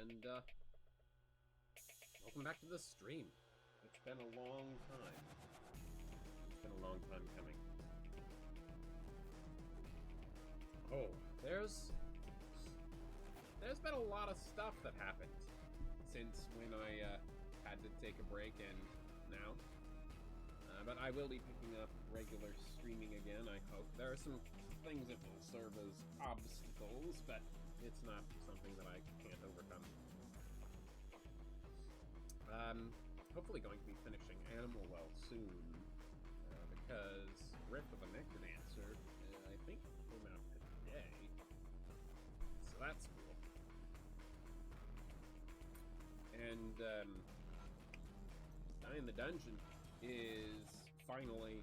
and welcome back to the stream. It's been a long time. It's been a long time coming. Oh, there's been a lot of stuff that happened since when I had to take a break and now. But I will be picking up regular streaming again, I hope. There are some things that will serve as obstacles, but it's not something that I can't overcome. Hopefully going to be finishing Animal Well soon, because Rift of the Necrodancer, I think, came out today. So that's cool. And Die in the Dungeon is finally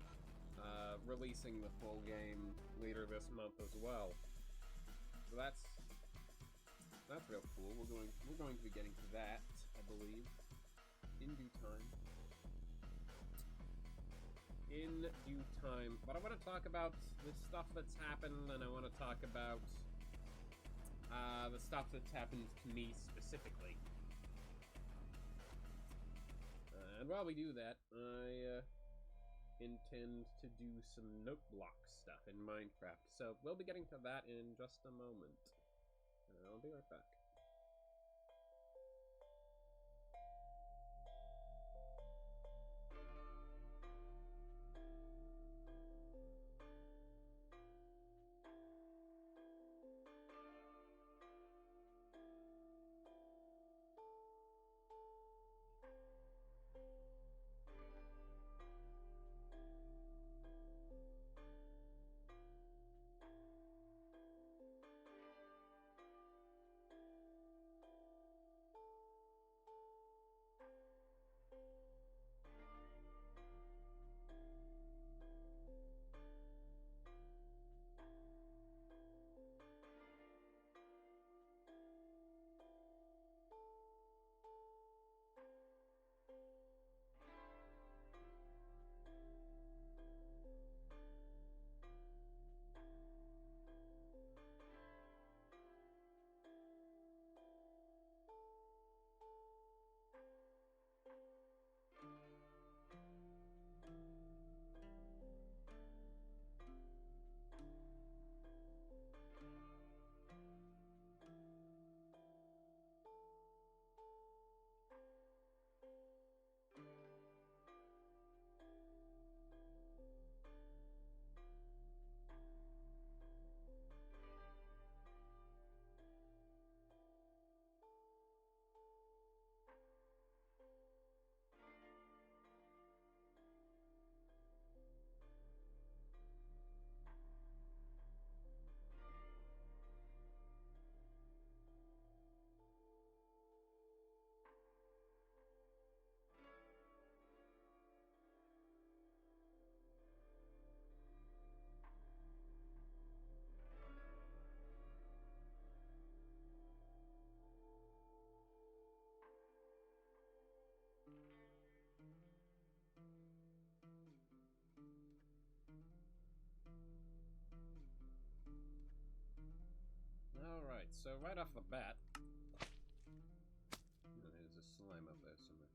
releasing the full game later this month as well. So that's real cool. We're going to be getting to that, I believe, in due time. In due time. But I want to talk about the stuff that's happened, and I want to talk about the stuff that's happened to me specifically. And while we do that, I intend to do some note block stuff in Minecraft. So we'll be getting to that in just a moment. I'll be right back. Alright, so right off the bat... Oh, there's a slime up there somewhere.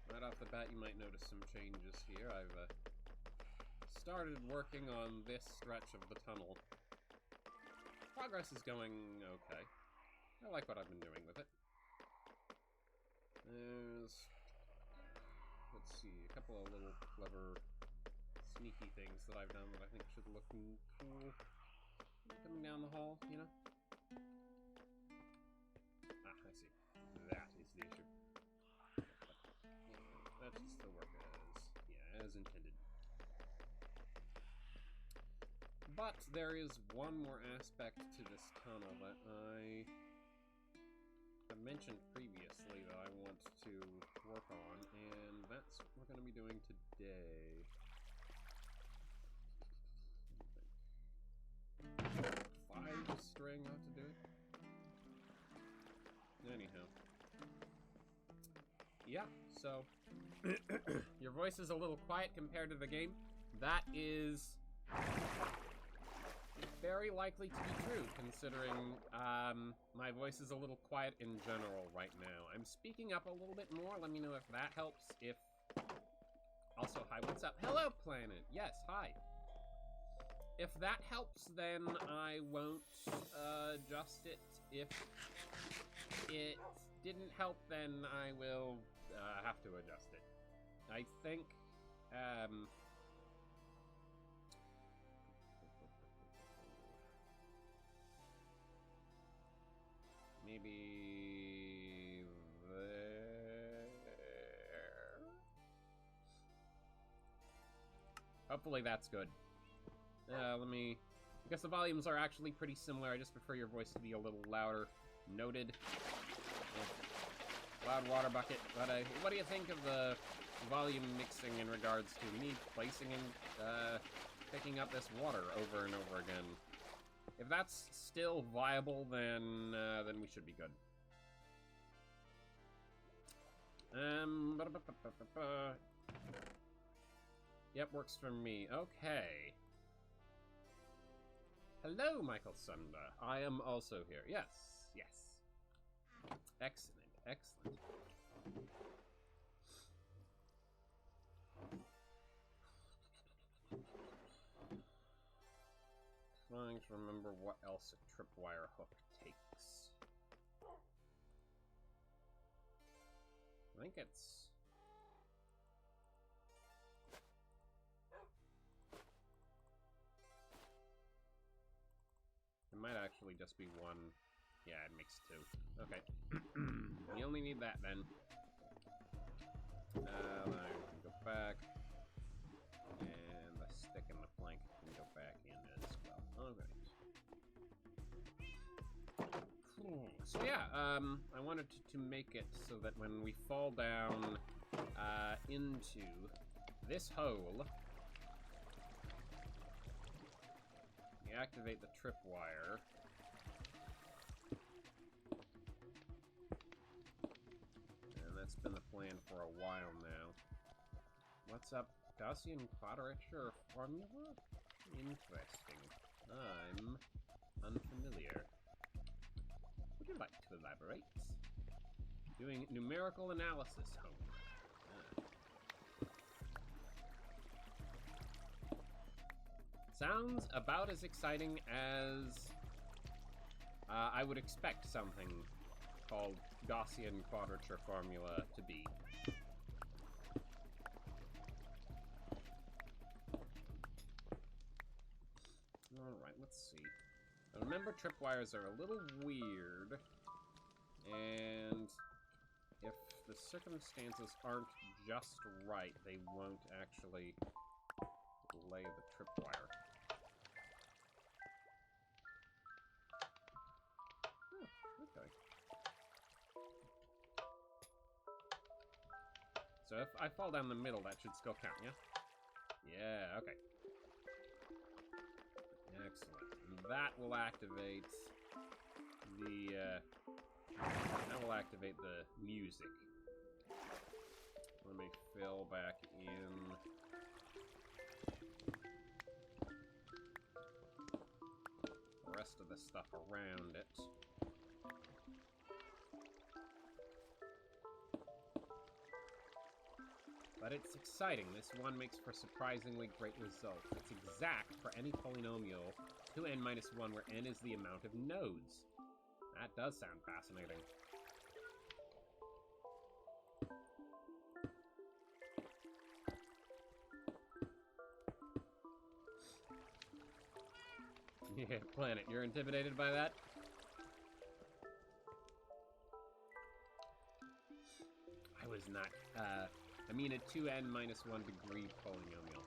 Right off the bat, you might notice some changes here. I've started working on this stretch of the tunnel. Progress is going okay. I like what I've been doing with it. There's... let's see, a couple of little clever, sneaky things that I've done that I think should look cool. Coming down the hall, you know? Ah, I see. That is the issue. But, yeah, that should still work as intended. But there is one more aspect to this tunnel that I have mentioned previously that I want to work on, and that's what we're going to be doing today. 5 string ought to do it. Anyhow. Yeah, so your voice is a little quiet compared to the game. That is Very likely to be true, considering my voice is a little quiet in general right now. I'm speaking up a little bit more. Let me know if that helps. If also, hi, what's up? Hello, planet. Yes, hi. If that helps, then I won't adjust it. If it didn't help, then I will have to adjust it. I think maybe there. Hopefully that's good. Let me... I guess the volumes are actually pretty similar. I just prefer your voice to be a little louder. Noted. Loud water bucket. But what do you think of the volume mixing in regards to me placing and picking up this water over and over again? If that's still viable, then we should be good. Yep, works for me. Okay. Hello, Michael Sunda. I am also here. Yes, yes. Excellent, excellent. Trying to remember what else a tripwire hook takes. I think it's... It might actually just be one. Yeah, it makes two. Okay. We only need that then. I can go back. And the stick and the plank can go back in as well. Alright. So yeah, I wanted to make it so that when we fall down into this hole, we activate the tripwire. And that's been the plan for a while now. What's up? Gaussian quadrature formula? Interesting. I'm unfamiliar. Would you like to elaborate? Doing numerical analysis, home. Sounds about as exciting as I would expect something called Gaussian quadrature formula to be. Alright, let's see. Now remember, tripwires are a little weird, and if the circumstances aren't just right, they won't actually lay the tripwire. Oh, okay. So if I fall down the middle, that should still count, yeah? Yeah, okay. Excellent. And that will activate the, music. Let me fill back in the rest of the stuff around it. But it's exciting. This one makes for surprisingly great results. It's exact for any polynomial 2n minus 1 where n is the amount of nodes. That does sound fascinating. Yeah, Planet, you're intimidated by that? I was not, I mean a 2n minus 1 degree polynomial.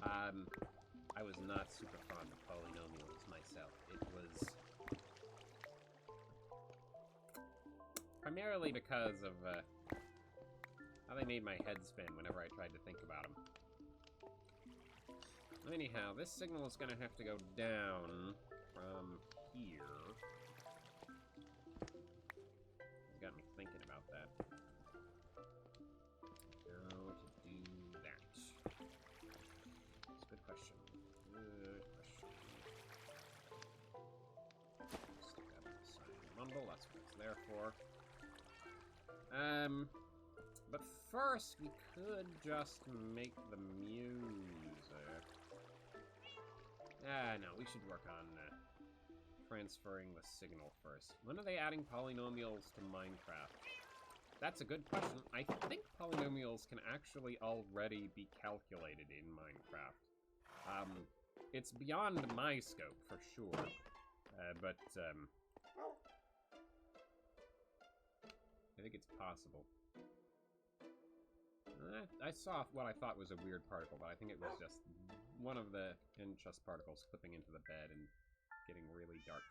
I was not super fond of polynomials myself. It was primarily because of how they made my head spin whenever I tried to think about them. Anyhow, this signal is going to have to go down from here. It's got me thinking about that. How to do that? That's a good question. on the lesser ones, therefore. But first, we could just make the music. No, we should work on transferring the signal first. When are they adding polynomials to Minecraft? That's a good question. I think polynomials can actually already be calculated in Minecraft. It's beyond my scope, for sure. But I think it's possible. I saw what I thought was a weird particle, but I think it was just one of the Inchus particles clipping into the bed and getting really dark.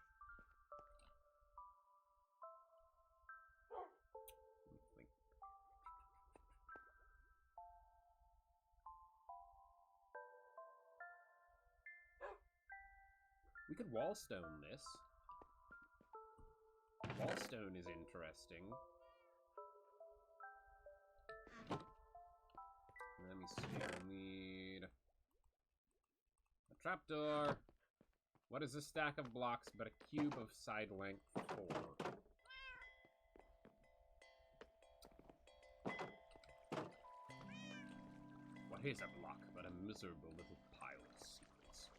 We could wallstone this. Wallstone is interesting. Let me see, we'll need a trapdoor. What is a stack of blocks but a cube of side length 4? What is a block but a miserable little pile of secrets?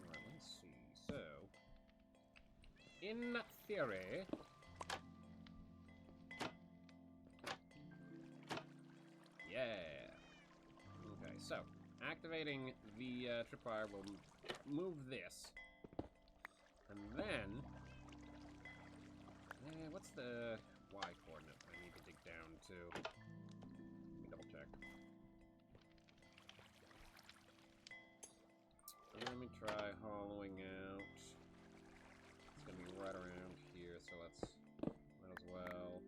Alright, let's see. So, in theory, yeah. Okay, so activating the tripwire will move this, and then what's the Y coordinate I need to dig down to? Let me double check. Let me try hollowing out. It's gonna be right around here, so let's might as well.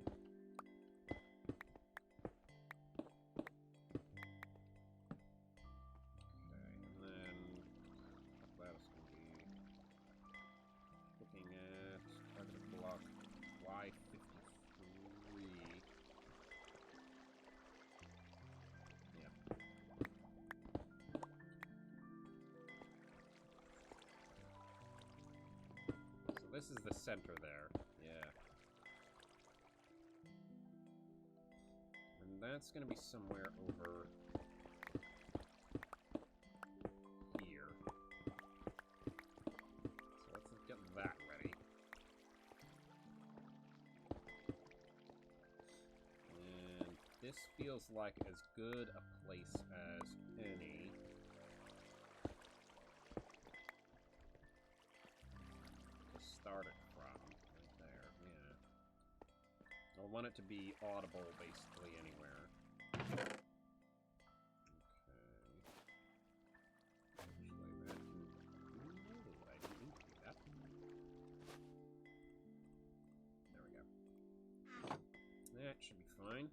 This is the center there, yeah. And that's gonna be somewhere over here. So let's get that ready. And this feels like as good a place as any. Start it from right there, yeah. I want it to be audible basically anywhere. Okay. Actually, that can. Ooh, I didn't mean to do that. There we go. That should be fine.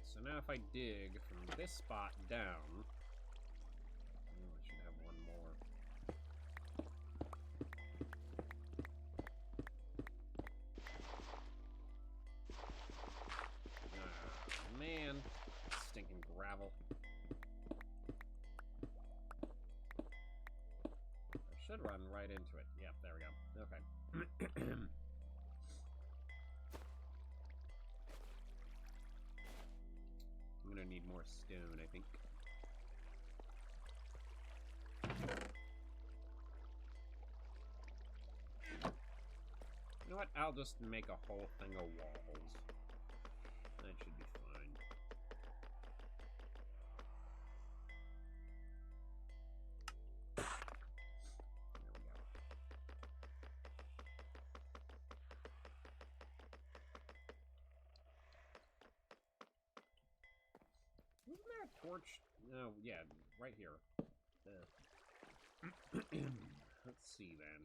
So now if I dig from this spot down, I should have one more. Ah, man, stinking gravel. I should run right into it. Yep, there we go. Okay. I'm gonna need more stone, I think. You know what? I'll just make a whole thing of walls. That should be fine. Isn't there a torch? No, yeah, right here. Let's see then.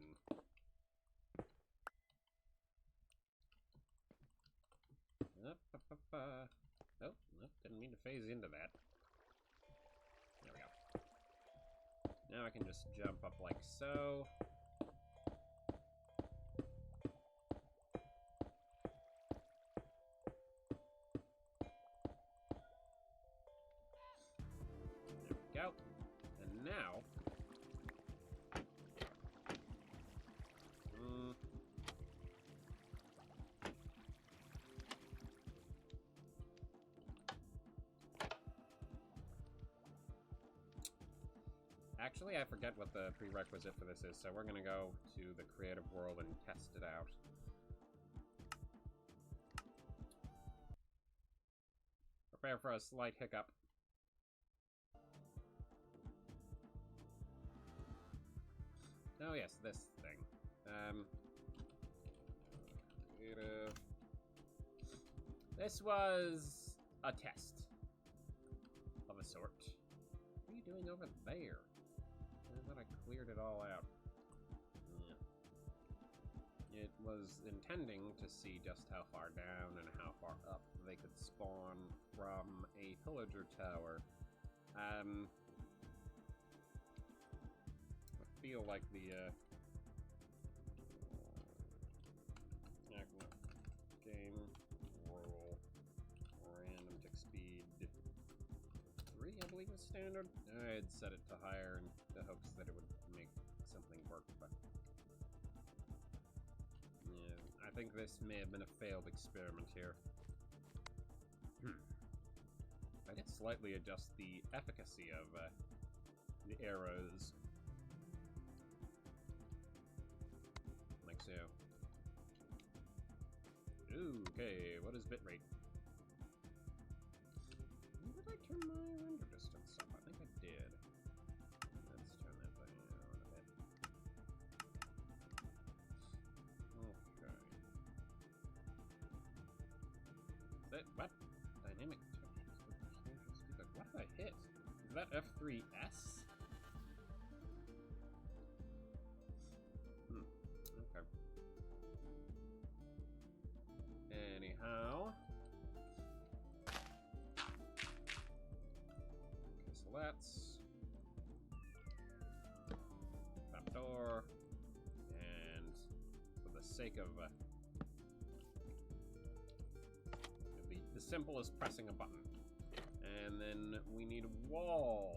Oh, didn't mean to phase into that. There we go. Now I can just jump up like so. Actually, I forget what the prerequisite for this is, so we're gonna go to the creative world and test it out. Prepare for a slight hiccup. Oh yes, this thing. Creative. This was a test of a sort. What are you doing over there? I thought I cleared it all out. Yeah. It was intending to see just how far down and how far up they could spawn from a pillager tower. I feel like the game roll random tick speed 3, I believe is standard. I had set it to higher in the hopes that it would make something work, but yeah, I think this may have been a failed experiment here. I did slightly adjust the efficacy of the arrows. Like so. Ooh, okay, what is bitrate? Did I turn my render distance up? I think I did. Let's turn that down a bit. Okay. What? Dynamic textures. What did I hit? Is that F3S? Okay. Anyhow. Okay, so let's trapdoor, and for the sake of the simple as pressing a button. And then we need walls.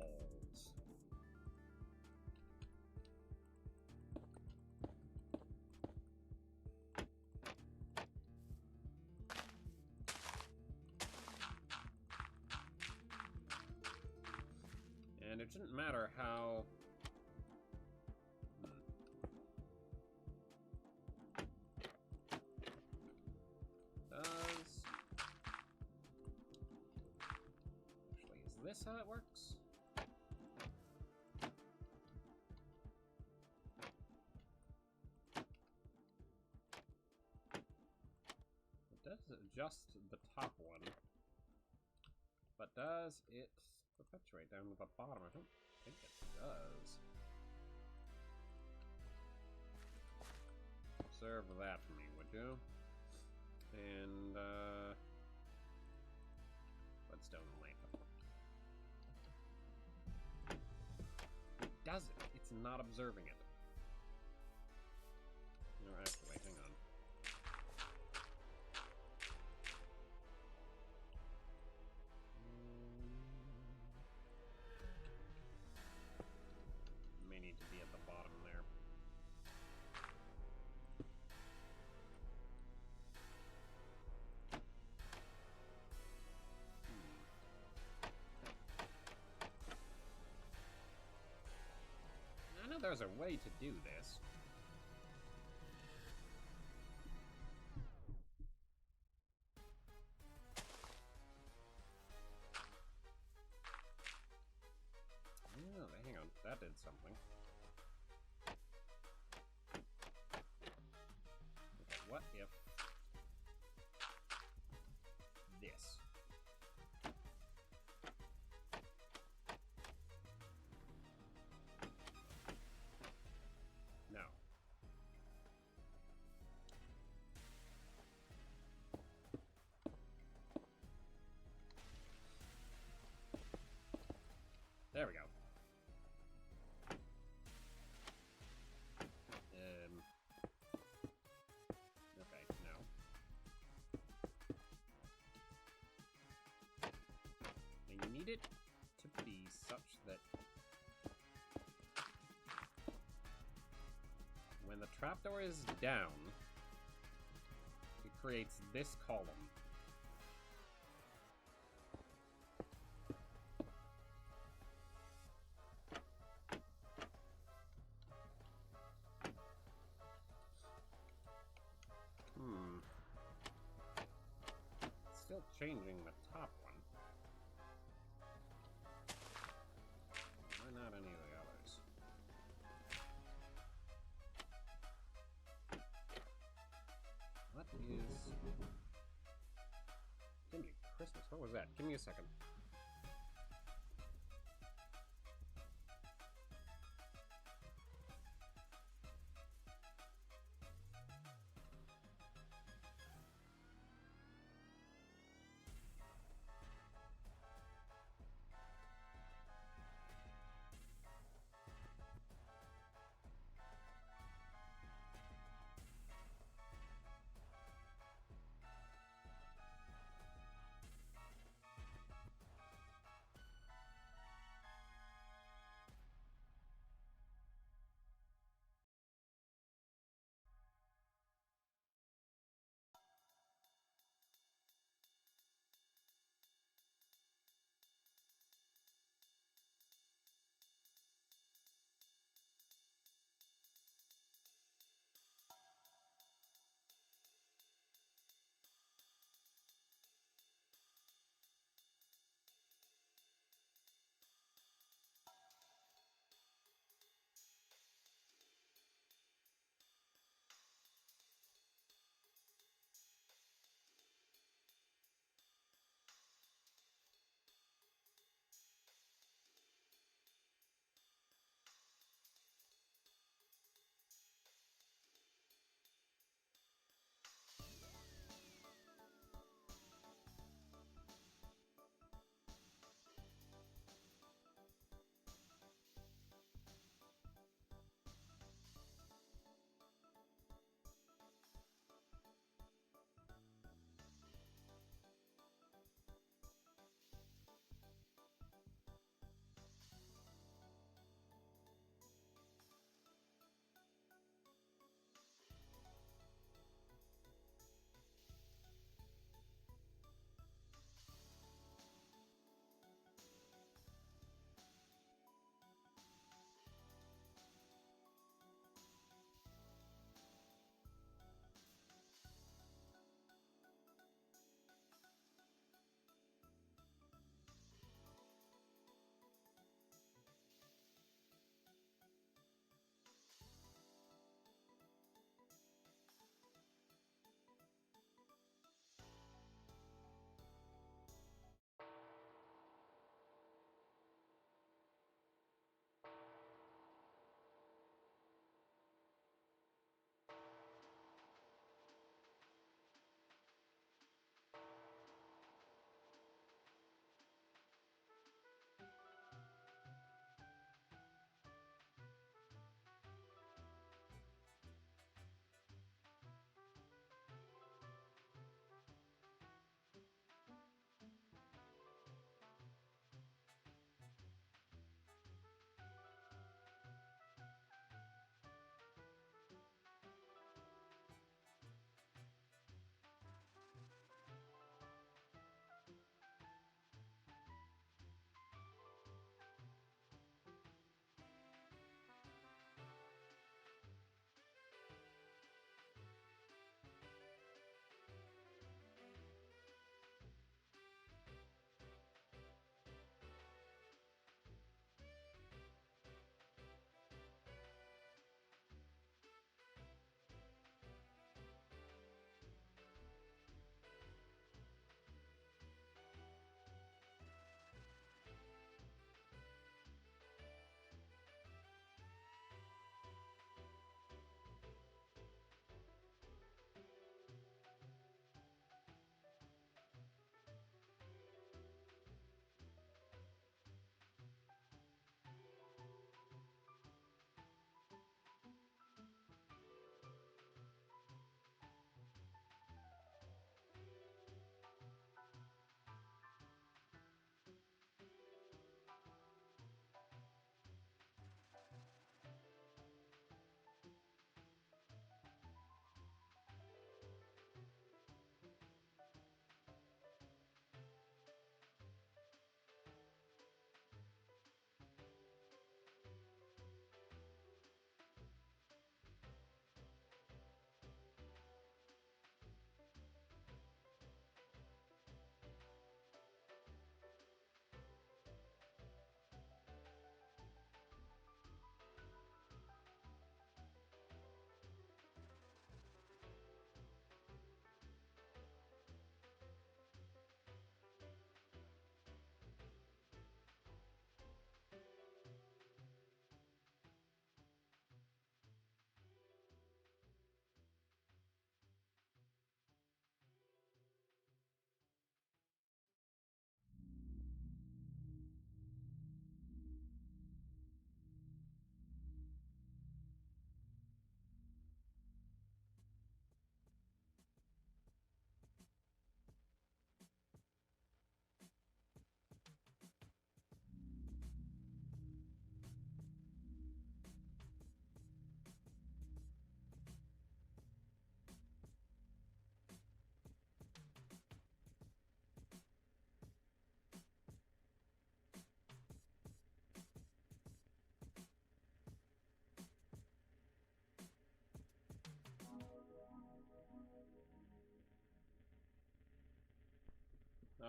And it shouldn't matter how... Is this how it works? It does adjust the top one, but does it perpetuate down to the bottom? I don't think it does. Observe that for me, would you? And, Bloodstone lamp. It doesn't. It's not observing it. No, actually, hang on. May need to be at the bottom there. I know there's a way to do this. Oh, hang on, that did something. Okay, what if this? No. There we go. Okay, no. And you need it to be such that when the trapdoor is down, it creates this column. still changing the top one. Why not any of the others? What is... Gonna be Christmas. What was that? Give me a second.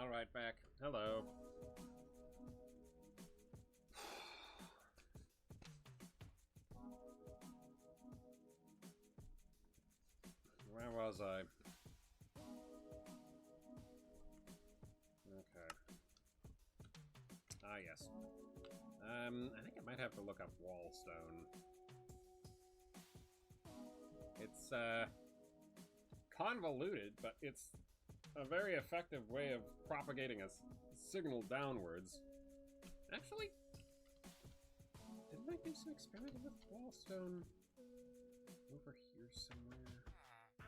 Alright, back. Hello. Where was I? Okay. Ah, yes. I think I might have to look up wallstone. It's, convoluted, but it's a very effective way of propagating a signal downwards. Actually, didn't I do some experimenting with wallstone over here somewhere? I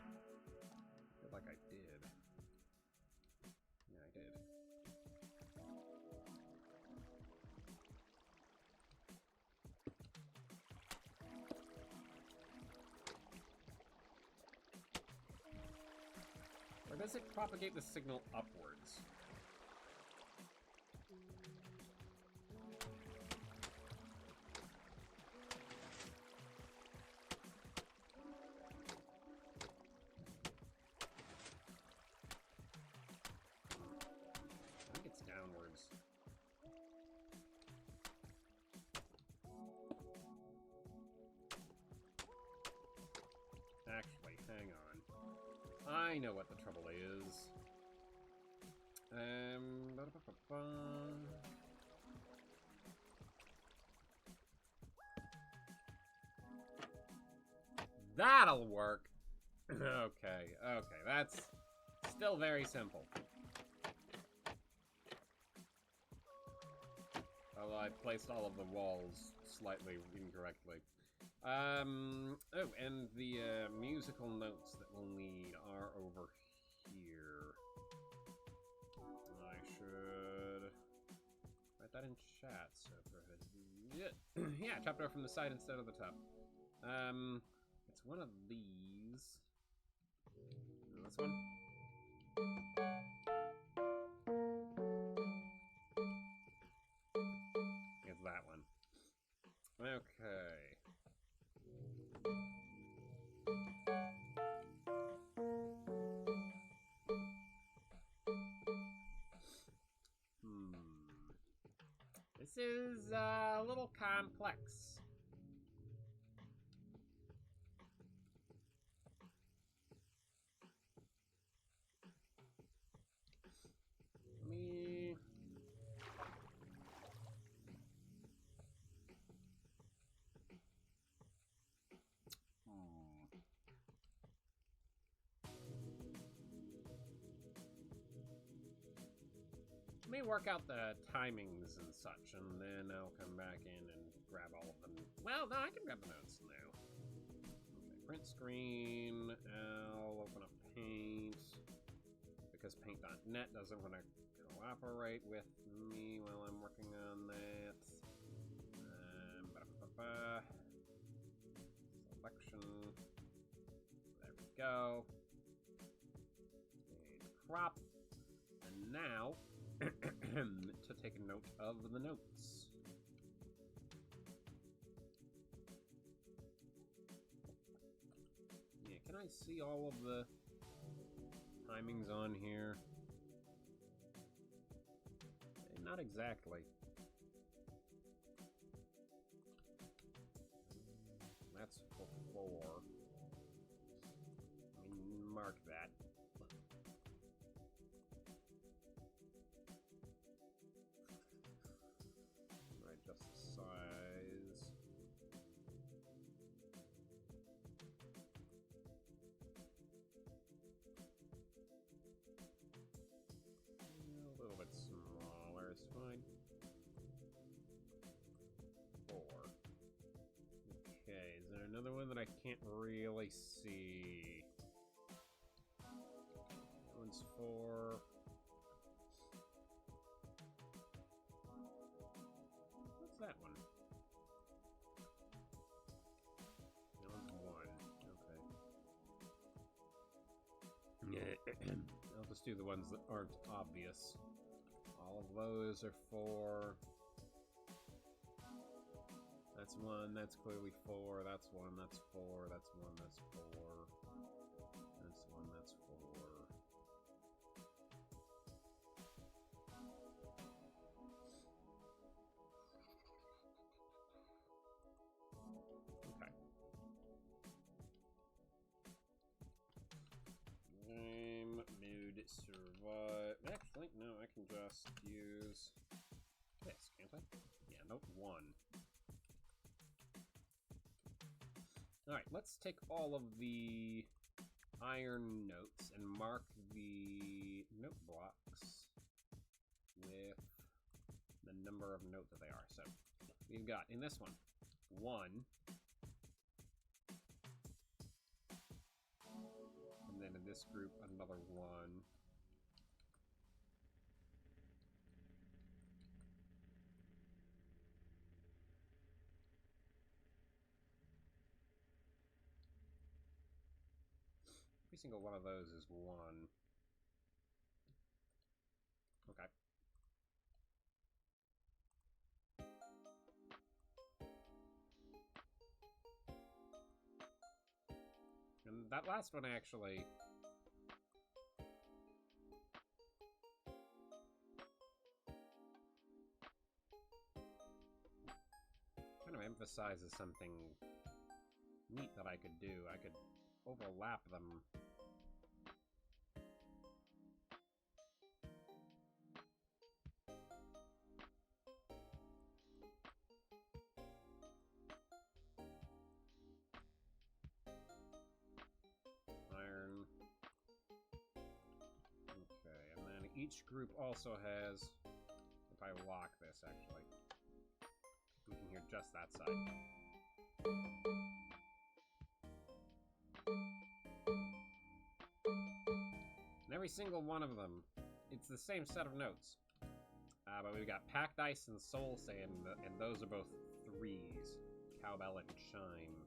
feel like I did. Yeah, I did. Or does it propagate the signal upwards? I think it's downwards. Actually, hang on. I know what the trouble is. That'll work. Okay, that's still very simple. Although I placed all of the walls slightly incorrectly. Oh, and the musical notes that we'll need are over here. I should write that in chat, so yeah, chapter from the side instead of the top. It's one of these. This one? It's that one. Okay. This is a little complex. Let me work out the timings and such, and then I'll come back in and grab all of them. Well, no, I can grab the notes now. Okay, print screen. I'll open up Paint, because Paint.net doesn't want to cooperate with me while I'm working on that. Selection. There we go. And crop. And now, to take a note of the notes. Yeah, can I see all of the timings on here? Not exactly. That's 4. Let me mark that. Adjust the size. A little bit smaller is fine. 4. Okay, is there another one that I can't really see? That one's 4. What's that one? That one's 1. Okay. Yeah. I'll just do the ones that aren't obvious. All of those are 4. That's 1, that's clearly 4, that's 1, that's 4, that's 1, that's 4. That's 1, that's 4. 1. Alright, let's take all of the iron notes and mark the note blocks with the number of note that they are. So we've got, in this one, 1. And then in this group, another 1. Every single one of those is 1. Okay. And that last one actually... kind of emphasizes something neat that I could do. I could overlap them. Iron. Okay, and then each group also has, if I lock this actually, we can hear just that side. And every single one of them, it's the same set of notes. But we've got Packed Ice and Soul Sand, and those are both 3s. Cowbell and Chime.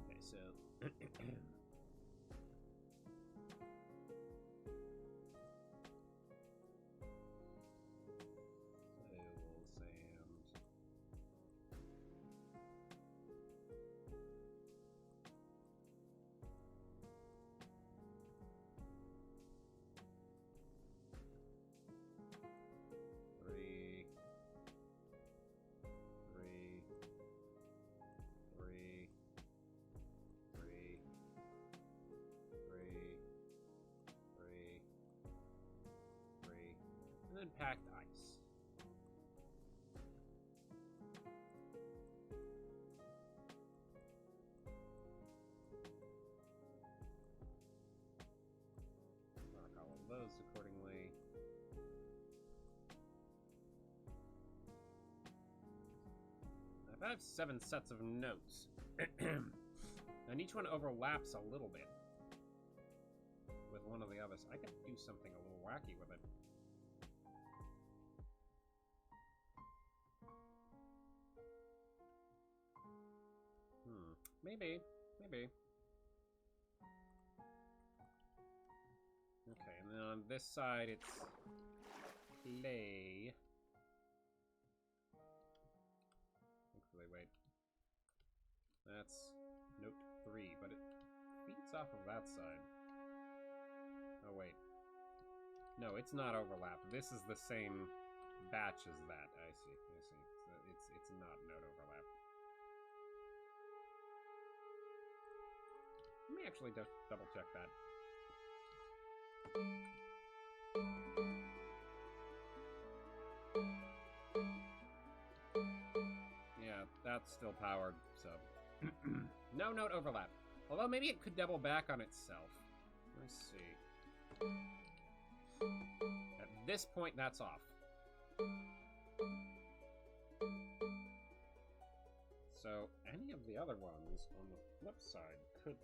Okay, so... and then Packed Ice. Mark all of those accordingly. I have 7 sets of notes. And each one overlaps a little bit with one of the others. I could do something a little wacky with it. Maybe. Okay, and then on this side it's play. Actually, wait. That's note 3, but it feeds off of that side. Oh, wait. No, it's not overlap. This is the same batch as that. I see. So it's not note overlap. Let me actually double check that. Yeah, that's still powered, so... No note overlap. Although maybe it could double back on itself. Let's see. At this point, that's off. So, any of the other ones on the flip side could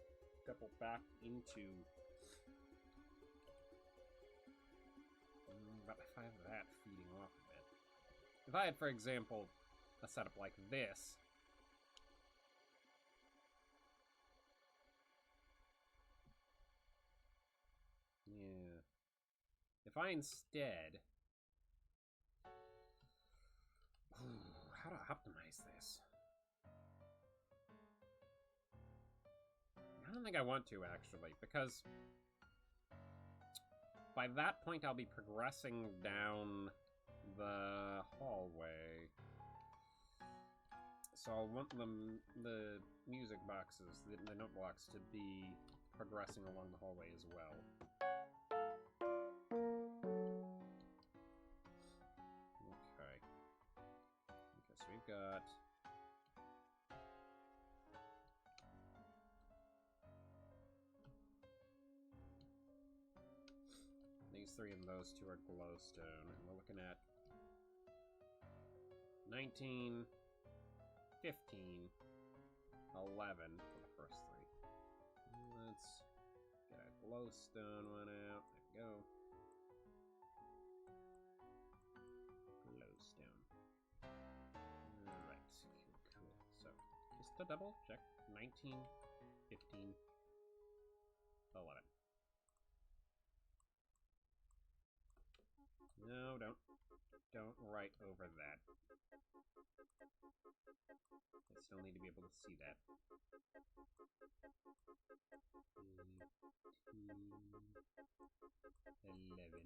double back into... But if I have that feeding off of it... If I had, for example, a setup like this... Yeah. If I instead... How to optimize this? I don't think I want to, actually, because by that point I'll be progressing down the hallway. So I'll want the music boxes, the note blocks, to be progressing along the hallway as well. Okay. these 3 and those 2 are glowstone. And we're looking at 19, 15, 11 for the first 3. Let's get a glowstone one out. There we go. Glowstone. Alright, cool. So, just to double check, 19, 15, 11. No, don't write over that. I still need to be able to see that. 11.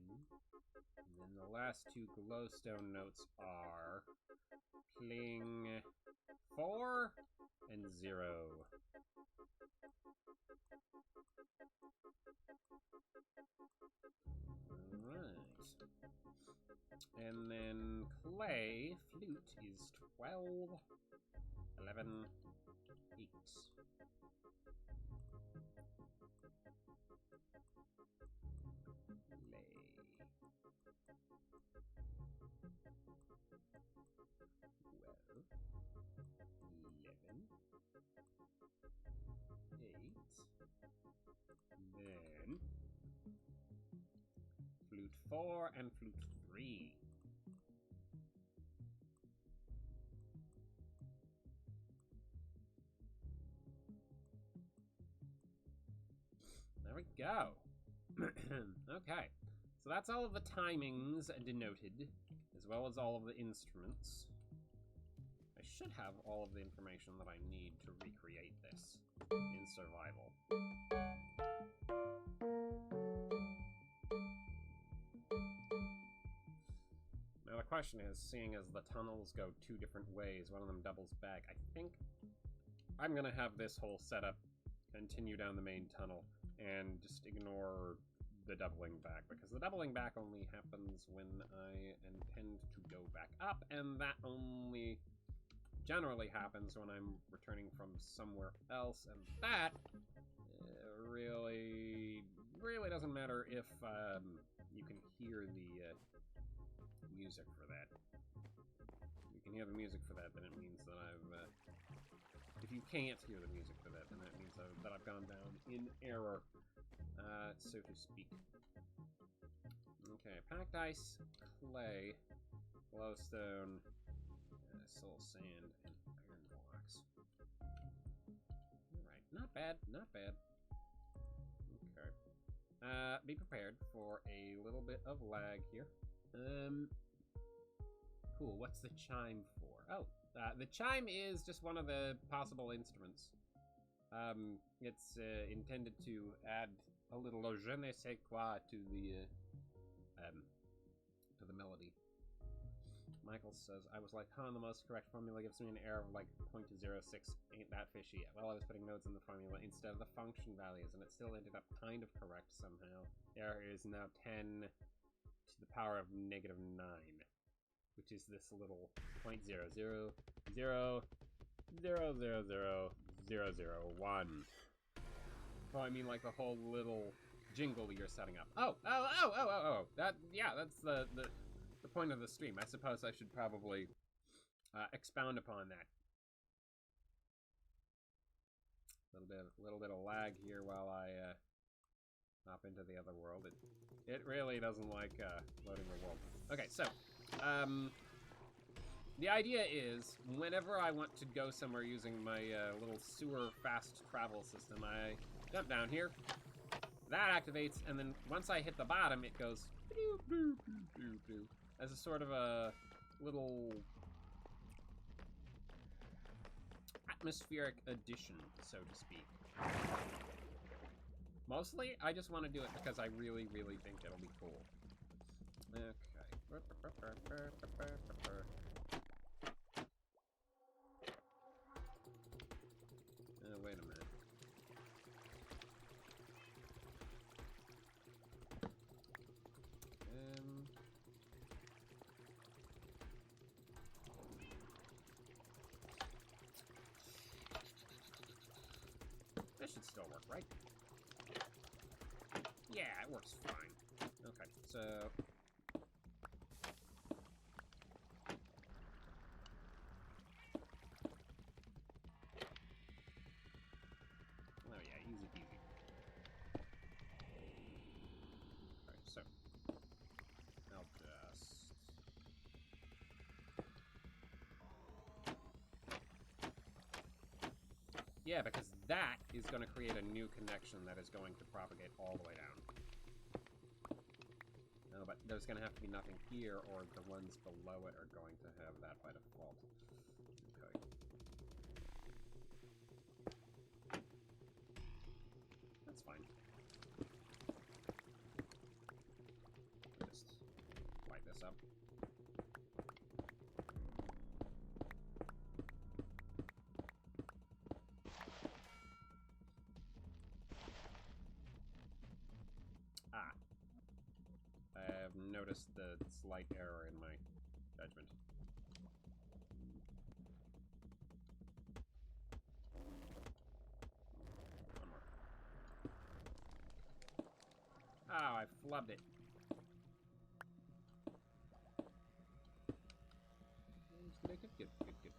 And then the last 2 glowstone notes are pling 4 and 0. Alright. And then clay flute is 12, 11, 8. Then flute 4 and flute 3. There we go. Okay, so that's all of the timings denoted, as well as all of the instruments. I should have all of the information that I need to recreate this in survival. Now the question is, seeing as the tunnels go 2 different ways, one of them doubles back, I think I'm gonna have this whole setup continue down the main tunnel and just ignore the doubling back, because the doubling back only happens when I intend to go back up, and that only generally happens when I'm returning from somewhere else, and that really doesn't matter if you can hear the music for that. If you can hear the music for that, then it means that I've... if you can't hear the music for that, then that means that I've gone down in error, so to speak. Okay, packed ice, clay, glowstone, soul sand, and iron blocks. Alright, not bad, not bad. Okay. Be prepared for a little bit of lag here. Cool, what's the chime for? Oh, the chime is just one of the possible instruments. It's intended to add a little je ne sais quoi to the melody. Michael says, I was like, huh, the most correct formula gives me an error of like 0.06. Ain't that fishy? Well, I was putting nodes in the formula instead of the function values, and it still ended up kind of correct somehow. The error is now 10 to the power of -9, which is this little 0.0000000001. Oh, I mean like the whole little jingle you're setting up. Oh! That, yeah, that's the point of the stream. I suppose I should probably expound upon that. A little bit of lag here while I hop into the other world. It really doesn't like loading the world. Okay, so the idea is whenever I want to go somewhere using my little sewer fast travel system, I jump down here. That activates, and then once I hit the bottom, it goes as a sort of a little atmospheric addition, so to speak. Mostly, I just want to do it because I really, really think it'll be cool. Okay. Wait a minute. This should still work, right? Yeah, it works fine. Okay, so so... Oh yeah, easy peasy. Alright, so... I'll just... Yeah, because that is going to create a new connection that is going to propagate all the way down. No, but there's going to have to be nothing here, or the ones below it are going to have that by default. Okay. That's fine. Just light this up. Ah. I have noticed the slight error in my judgment. One more. Oh, I flubbed it. Good, good, good, good, good.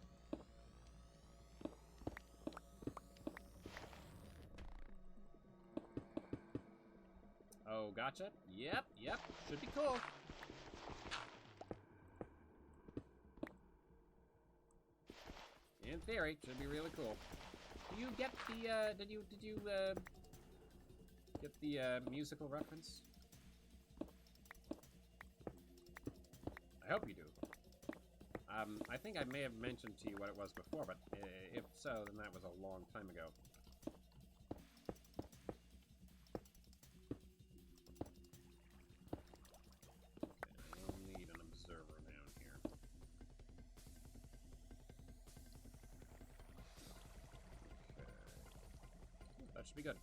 Oh, gotcha. Yep, yep. Should be cool. In theory, should be really cool. Do you get the, did you get the, musical reference? I hope you do. I think I may have mentioned to you what it was before, but if so, then that was a long time ago. Okay, we'll need an observer down here. Okay. That should be good.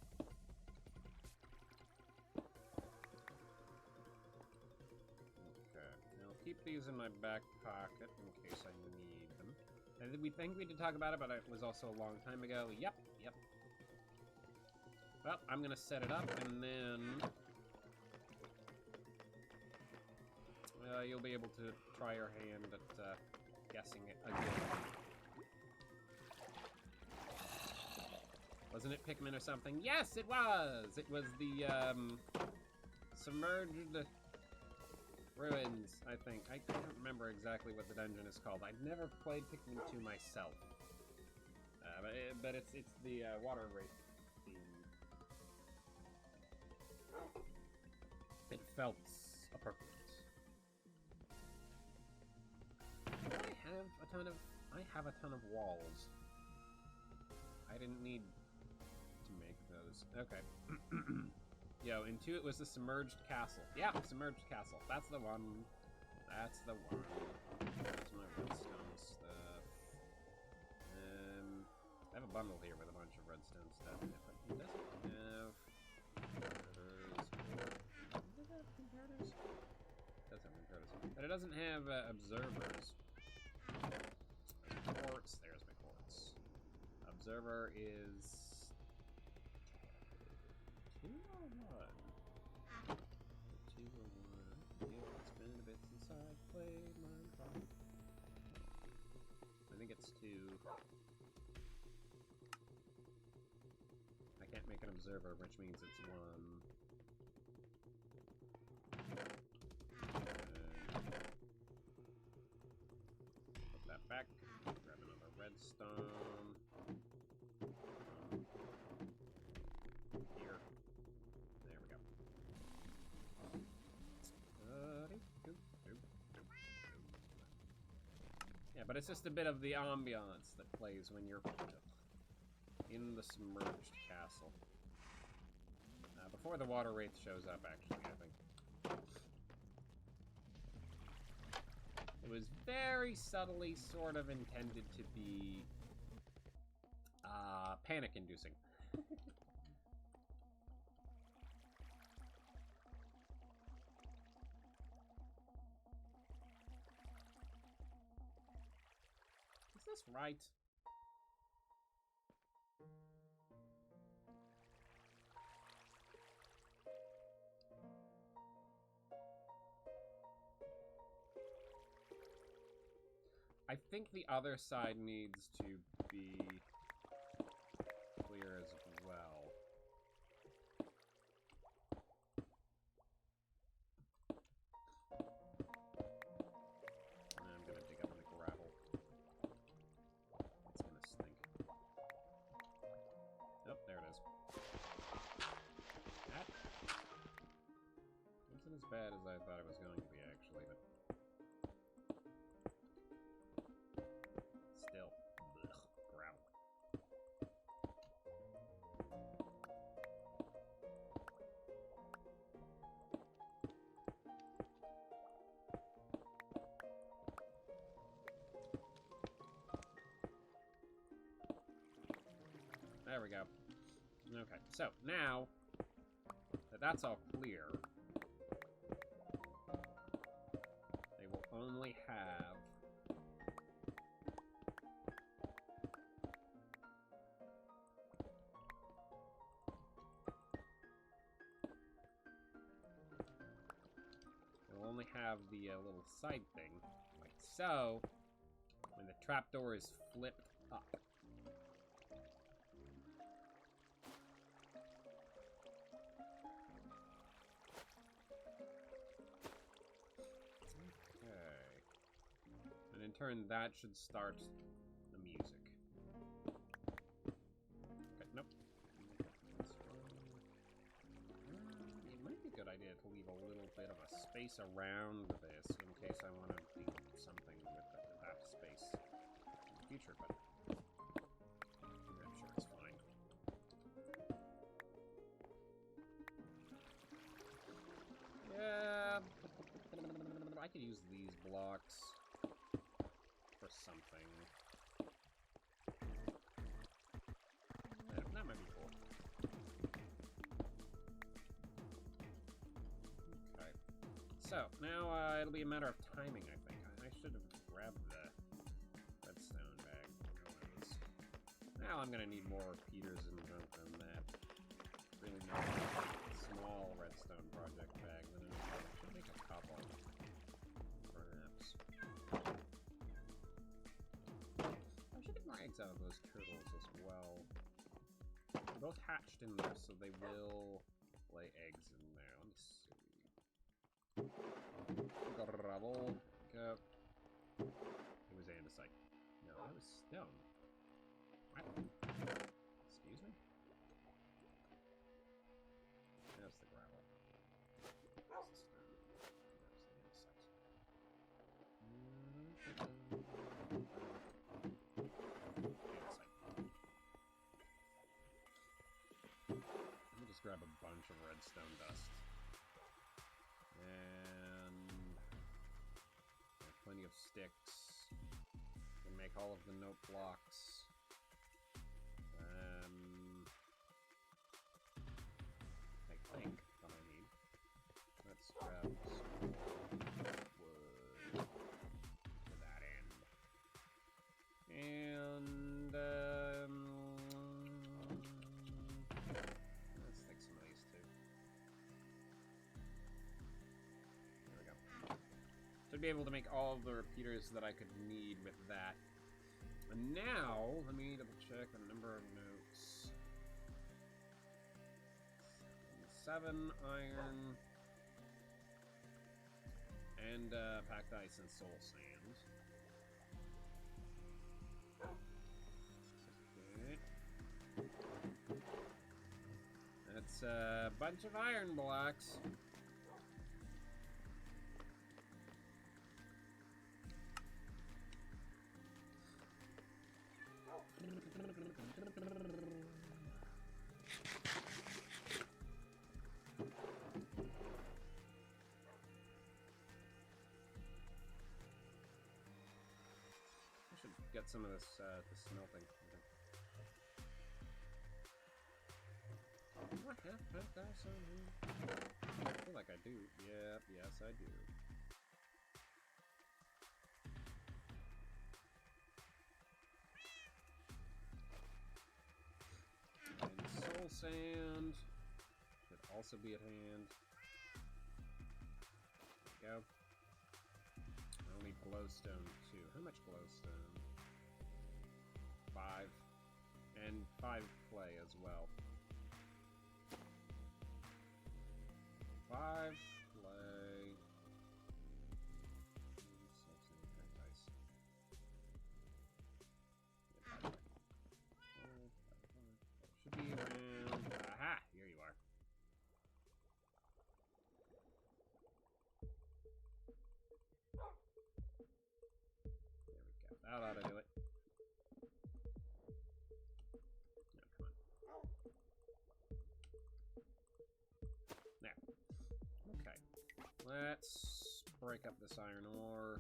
Keep these in my back pocket in case I need them. And we think we did talk about it, but it was also a long time ago. Yep, yep. Well, I'm gonna set it up, and then you'll be able to try your hand at guessing it again. Wasn't it Pikmin or something? Yes, it was! It was the, submerged ruins, I think. I don't remember exactly what the dungeon is called. I've never played Pikmin 2 myself. But it's the water wraith theme. It felt appropriate. I have a ton of walls. I didn't need to make those. Okay. Yo, in 2 it was the submerged castle. Yeah, submerged castle. That's the one. That's the one. That's my redstone stuff. I have a bundle here with a bunch of redstone stuff. It doesn't have comparators. It does have comparators. But it doesn't have observers. Quartz. There's my quartz. Observer is 201. 201. Yeah, it's been a bit since I played Minecraft. I think it's 2. I can't make an observer, which means it's 1. Put that back. Grab another redstone. Here. There we go. Yeah, but it's just a bit of the ambiance that plays when you're in the submerged castle. Before the water wraith shows up, actually, I think. It was very subtly sort of intended to be panic-inducing. Is this right? I think the other side needs to be clear as well. And I'm gonna dig up the gravel. It's gonna stink. Oh, there it is. That wasn't as bad as I thought it was going to be, actually, but still. Ugh, gravel. There we go. Okay, so now that that's all clear, they will only have the little side thing, like so, when the trapdoor is flipped up. And in turn, that should start the music. Okay, nope. It might be a good idea to leave a little bit of a space around this in case I want to do something with that space in the future, but I'm sure it's fine. Yeah, I could use these blocks for something. That might be cool. Okay. So, now it'll be a matter of timing, I think. I should have grabbed the redstone bag. Now I'm gonna need more repeaters and junk than that. Really more small redstone project bag than I should make a couple. Perhaps. I should get more eggs out of those turtles as well. They're both hatched in there, so they will lay eggs in there. Let me see. Gravel. Go. It was andesite. No, that was stone. What? Excuse me? That's the gravel. That's the stone. That's the Let me just grab a bunch of redstone dust. And plenty of sticks. Can make all of the note blocks. I think what I need. Let's grab some wood to that end. And let's take some of these too. There we go. Should be able to make all of the repeaters that I could need with that. And now, let me double check the number of notes. 7 iron. And packed ice and soul sand. Okay. That's a bunch of iron blocks. Get some of this smelting. Do I have packed ice on here? I feel like I do. Yep, yes I do. And soul sand should also be at hand. There we go. I only glowstone too. How much glowstone? 5. And 5 clay as well. 5 clay. 6 and nice. Should be around. Aha! Here you are. There we go. That ought to do it. No, come on. There. Okay. Let's break up this iron ore.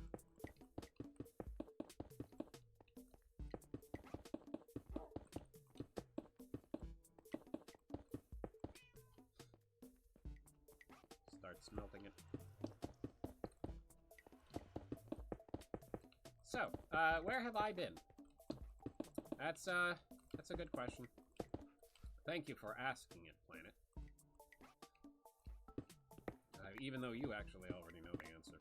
Start smelting it. So, where have I been? That's a good question. Thank you for asking it, Planet. Even though you actually already know the answer.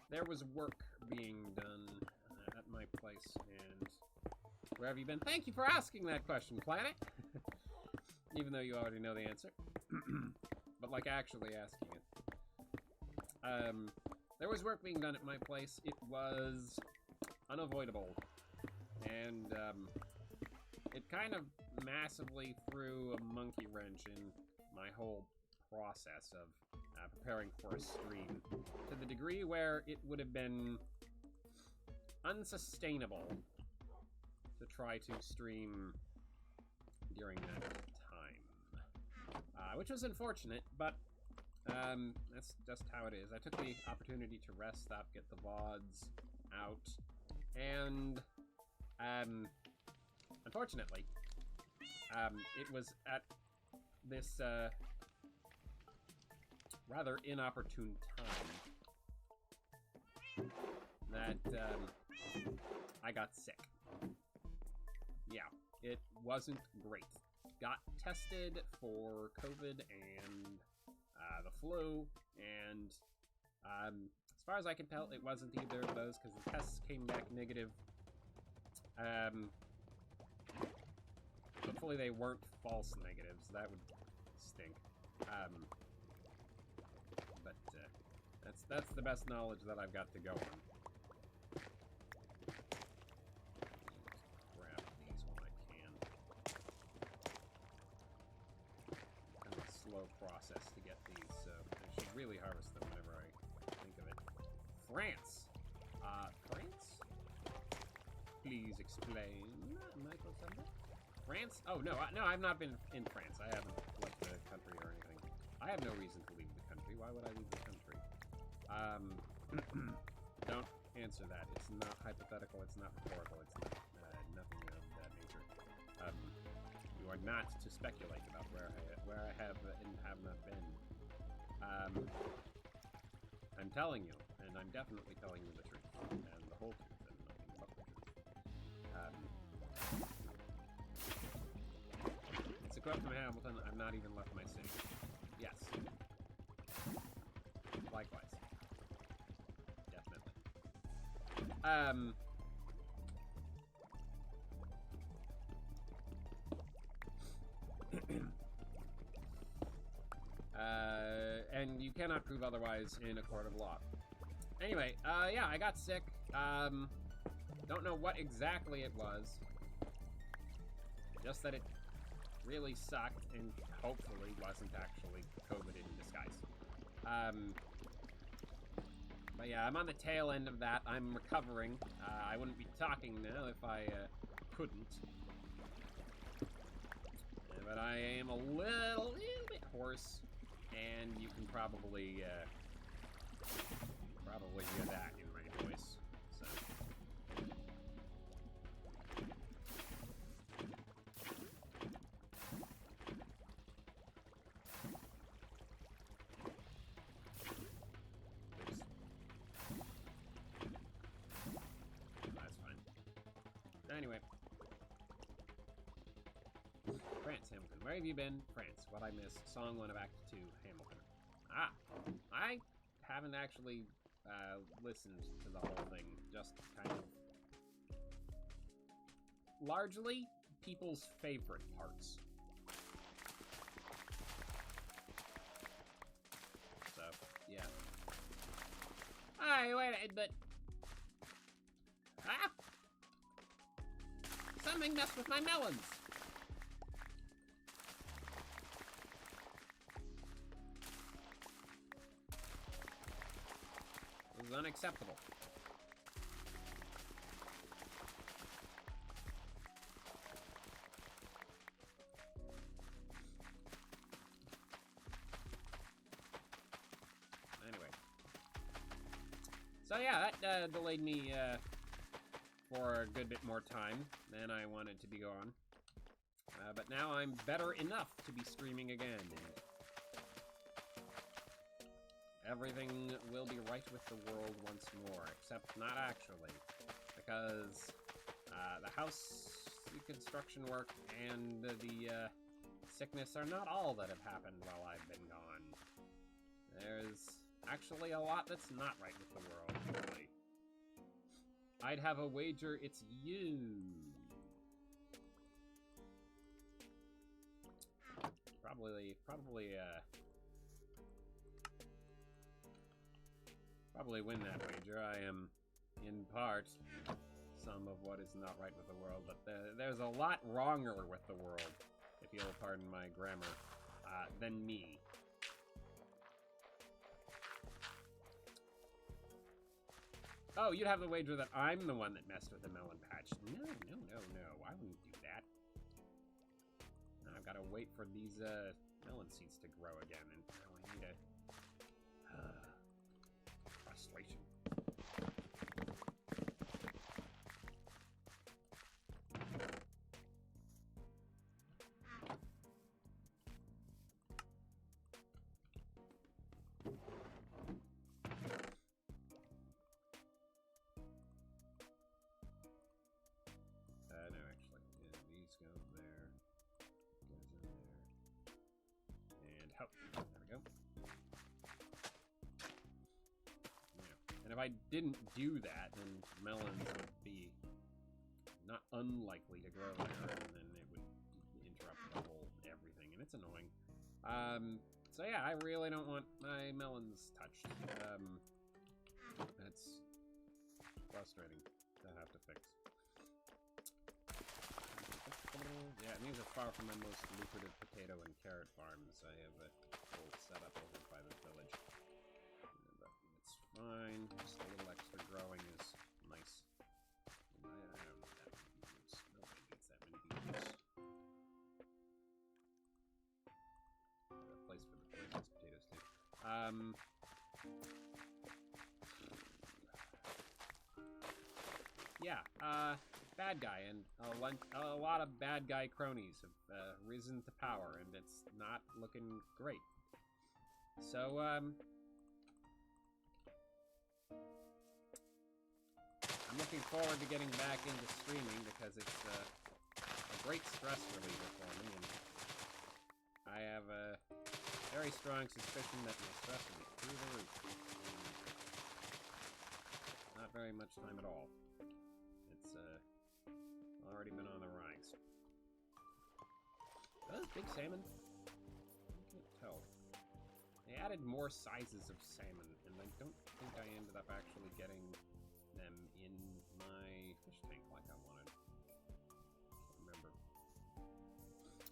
There was work being done at my place, and where have you been? Thank you for asking that question, Planet! Even though you already know the answer. But, like, actually asking it. There was work being done at my place. It was unavoidable. And, it kind of massively threw a monkey wrench in my whole process of preparing for a stream, to the degree where it would have been unsustainable to try to stream during that time. Which was unfortunate, but that's just how it is. I took the opportunity to rest up, get the VODs out, and unfortunately, it was at this rather inopportune time that I got sick. Yeah, it wasn't great. Got tested for COVID and the flu, and as far as I can tell, it wasn't either of those because the tests came back negative. Hopefully they weren't false negatives. That would stink. But that's the best knowledge that I've got to go on. Grab these when I can. Kind of a slow process to get these, so I should really harvest them whenever I think of it. France! France? Please explain, Michael Sumner? France? Oh, no, I've not been in France. I haven't left the country or anything. I have no reason to leave the country. Why would I leave the country? Don't answer that. It's not hypothetical. It's not rhetorical. It's not, nothing of that nature. You are not to speculate about where I have and have not been. I'm telling you, and I'm definitely telling you the truth, and the whole truth, and nothing but the truth. It's a quote from Hamilton. I've not even left my city. Yes. Likewise. Definitely. And you cannot prove otherwise in a court of law. Anyway, yeah, I got sick. Don't know what exactly it was. Just that it really sucked and hopefully wasn't actually COVID in disguise. But yeah, I'm on the tail end of that. I'm recovering. I wouldn't be talking now if I couldn't. But I am a little bit hoarse, and you can probably hear that in my voice. So. That's fine. Anyway. France, Hamilton. Where have you been? France. What I miss. Song 1 of Act 2, Hamilton. Ah, I haven't actually listened to the whole thing. Just kind of largely people's favorite parts. So, yeah. Alright, wait, but... Ah! Something messed with my melons! This is unacceptable. Anyway. So yeah, that delayed me for a good bit more time than I wanted to be gone. But now I'm better enough to be streaming again. Everything will be right with the world once more, except not actually, because the house construction work and the sickness are not all that have happened while I've been gone. There's actually a lot that's not right with the world, really. I'd have a wager it's you. Probably win that wager. I am, in part, some of what is not right with the world, but there's a lot wronger with the world, if you'll pardon my grammar, than me. Oh, you'd have the wager that I'm the one that messed with the melon patch. No. I wouldn't do that. Now I've got to wait for these melon seeds to grow again, and now I need a... frustration. No, actually. Yeah, these go there. Goes in there. And help. There we go. Yeah. And if I didn't do that, then melons would be not unlikely to grow there, and then it would interrupt the whole everything, and it's annoying. So yeah, I really don't want my melons touched. That's frustrating to have to fix. Yeah, and these are far from my most lucrative potato and carrot farms. I have a whole setup over by the village. But it's fine. Just a little extra growing is nice. And I don't need that many beetles. Nobody needs that many beetles. A place for the poisonous potatoes too. Yeah, bad guy, and a lot of bad guy cronies have risen to power, and it's not looking great. So, I'm looking forward to getting back into streaming because it's a great stress reliever for me, and I have a very strong suspicion that my stress will be through the roof. Not very much time at all. It's already been on the rise. Are those big salmon? I can't tell. They added more sizes of salmon, and I don't think I ended up actually getting them in my fish tank like I wanted. Can't remember.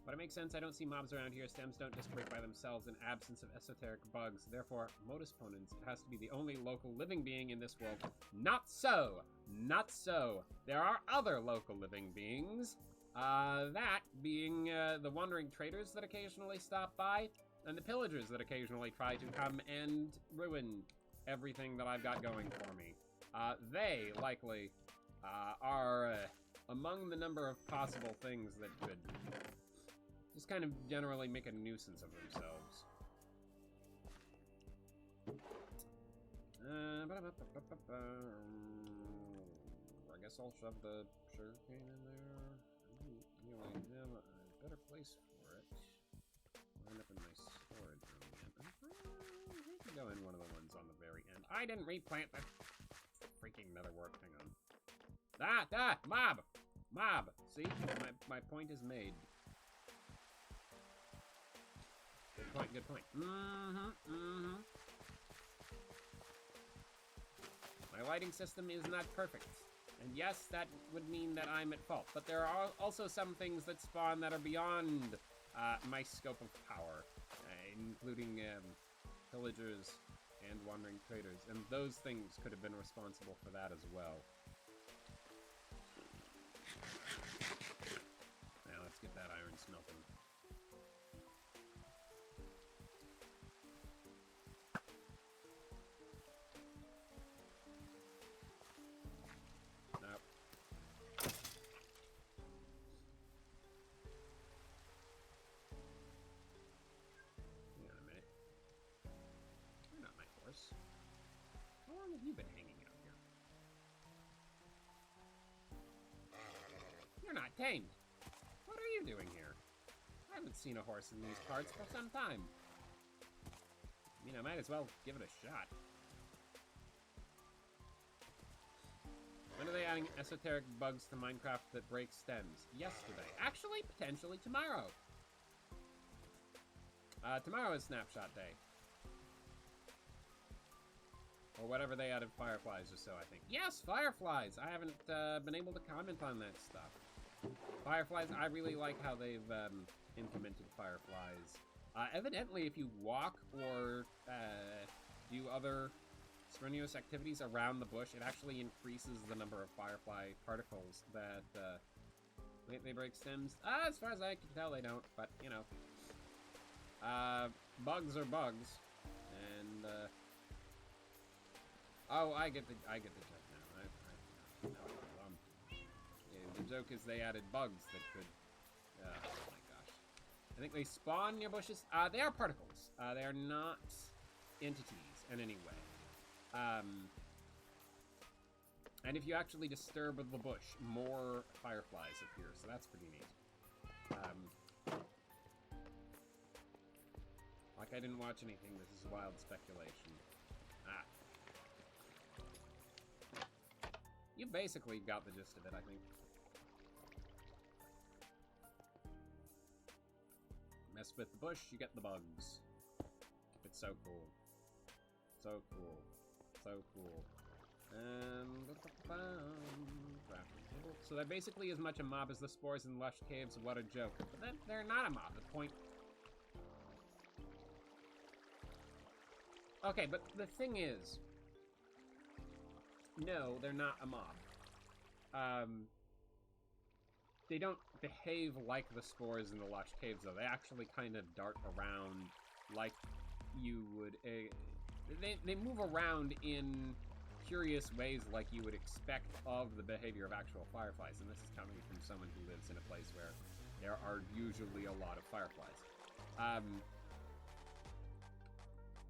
But it makes sense. I don't see mobs around here. Stems don't just break by themselves in absence of esoteric bugs. Therefore, Modus Ponens has to be the only local living being in this world. Not so! Not so. There are other local living beings. That being the wandering traders that occasionally stop by, and the pillagers that occasionally try to come and ruin everything that I've got going for me. They, likely, are among the number of possible things that could just kind of generally make a nuisance of themselves. I guess I'll shove the sugarcane in there. I don't really have a better place for it. Wind up in my storage room yet. I can go in one of the ones on the very I didn't replant that freaking netherwork. Hang on. Mob! Mob! See? My point is made. Good point, good point. My lighting system is not perfect. And yes, that would mean that I'm at fault. But there are also some things that spawn that are beyond my scope of power, including pillagers and wandering traders. And those things could have been responsible for that as well. Now let's get that iron smelting. Nope. Hang on a minute. You're not my horse. How long have you been hanging out here? You're not tamed. What are you doing here? I haven't seen a horse in these parts for some time. I mean, I might as well give it a shot. When are they adding esoteric bugs to Minecraft that break stems? Yesterday. Actually, potentially tomorrow. Tomorrow is Snapshot Day. Or whatever they added fireflies or so, I think. Yes, fireflies! I haven't been able to comment on that stuff. Fireflies, I really like how they've implemented fireflies. Evidently, if you walk or do other strenuous activities around the bush, it actually increases the number of firefly particles that they break stems. As far as I can tell, they don't, but, you know. Bugs are bugs, and, oh, I get the joke now. Yeah, the joke is they added bugs that could, oh my gosh. I think they spawn near bushes. They are particles. They are not entities in any way. And if you actually disturb the bush, more fireflies appear, so that's pretty neat. Like I didn't watch anything, this is wild speculation. You basically got the gist of it, I think. Mess with the bush, you get the bugs. It's so cool. So cool. So cool. Crafting table. So they're basically as much a mob as the spores in Lush Caves. What a joke. But then they're not a mob. The point... Okay, but the thing is... No, they're not a mob. They don't behave like the spores in the Lush Caves, though. They actually kind of dart around like you would... They move around in curious ways like you would expect of the behavior of actual fireflies, and this is coming from someone who lives in a place where there are usually a lot of fireflies.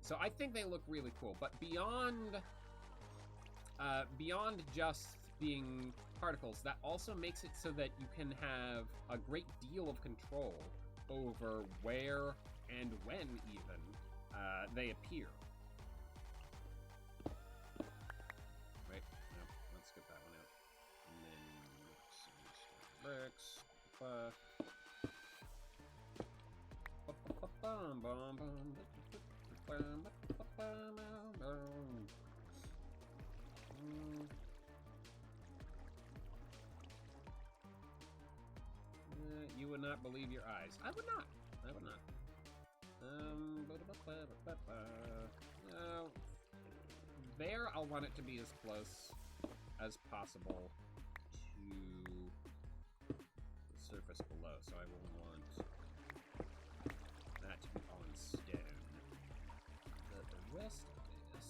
So I think they look really cool, but beyond just being particles, that also makes it so that you can have a great deal of control over where and when even they appear. Right, no, let's get that one out. And then bricks. You would not believe your eyes. I would not. I would not. No. There, I'll want it to be as close as possible to the surface below, so I will want that to be on stone. The rest of this...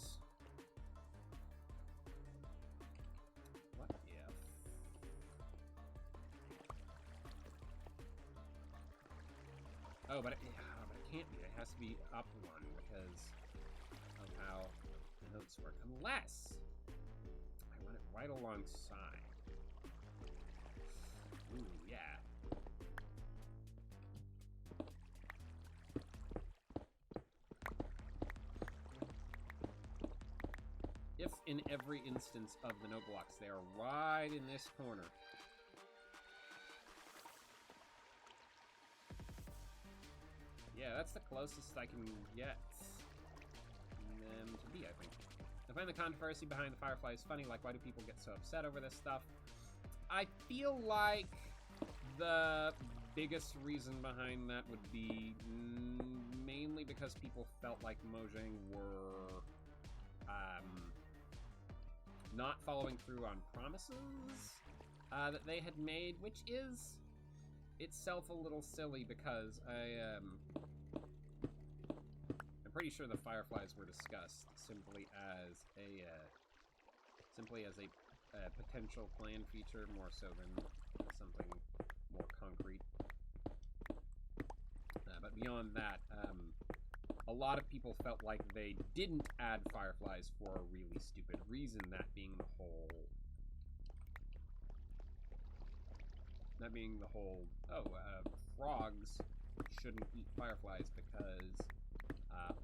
What if... Oh, but it can't be. It has to be up one because of how the notes work. Unless I want it right alongside. Ooh, yeah. if in every instance of the note blocks. They are right in this corner. Yeah, that's the closest I can get them to be, I think. I find the controversy behind the Fireflies funny, like, why do people get so upset over this stuff? I feel like the biggest reason behind that would be mainly because people felt like Mojang were not following through on promises that they had made, which is itself a little silly because I'm pretty sure the Fireflies were discussed simply as a potential plan feature, more so than something more concrete. But beyond that, a lot of people felt like they didn't add Fireflies for a really stupid reason, that being the whole, frogs shouldn't eat Fireflies because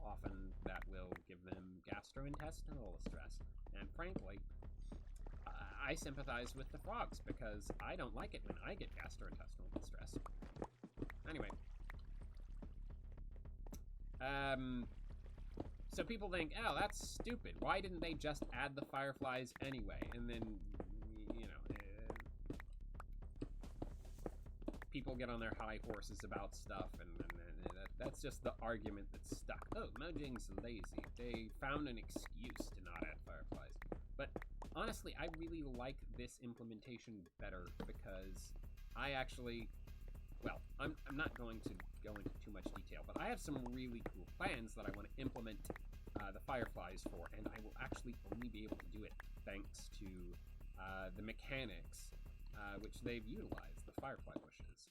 often that will give them gastrointestinal stress. And frankly, I sympathize with the frogs because I don't like it when I get gastrointestinal distress. Anyway. So people think, oh, that's stupid. Why didn't they just add the Fireflies anyway? And then, you know, people get on their high horses about stuff, and that's just the argument that's stuck. Oh, Mojang's lazy. They found an excuse to not add Fireflies. But honestly, I really like this implementation better because I actually, well, I'm not going to go into too much detail, but I have some really cool plans that I want to implement the Fireflies for, and I will actually only be able to do it thanks to the mechanics which they've utilized, the Firefly bushes.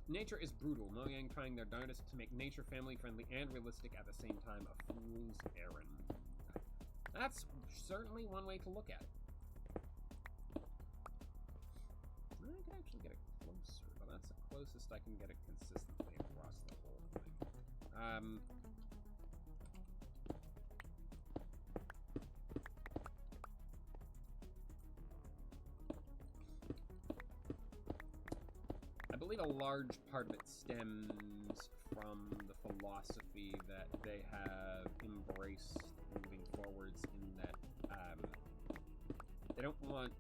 Nature is brutal, Mojang trying their darndest to make nature family-friendly and realistic at the same time, a fool's errand. That's certainly one way to look at it. I could actually get it closer, but that's the closest I can get it consistently across the whole thing. I believe a large part of it stems from the philosophy that they have embraced moving forwards, in that they don't want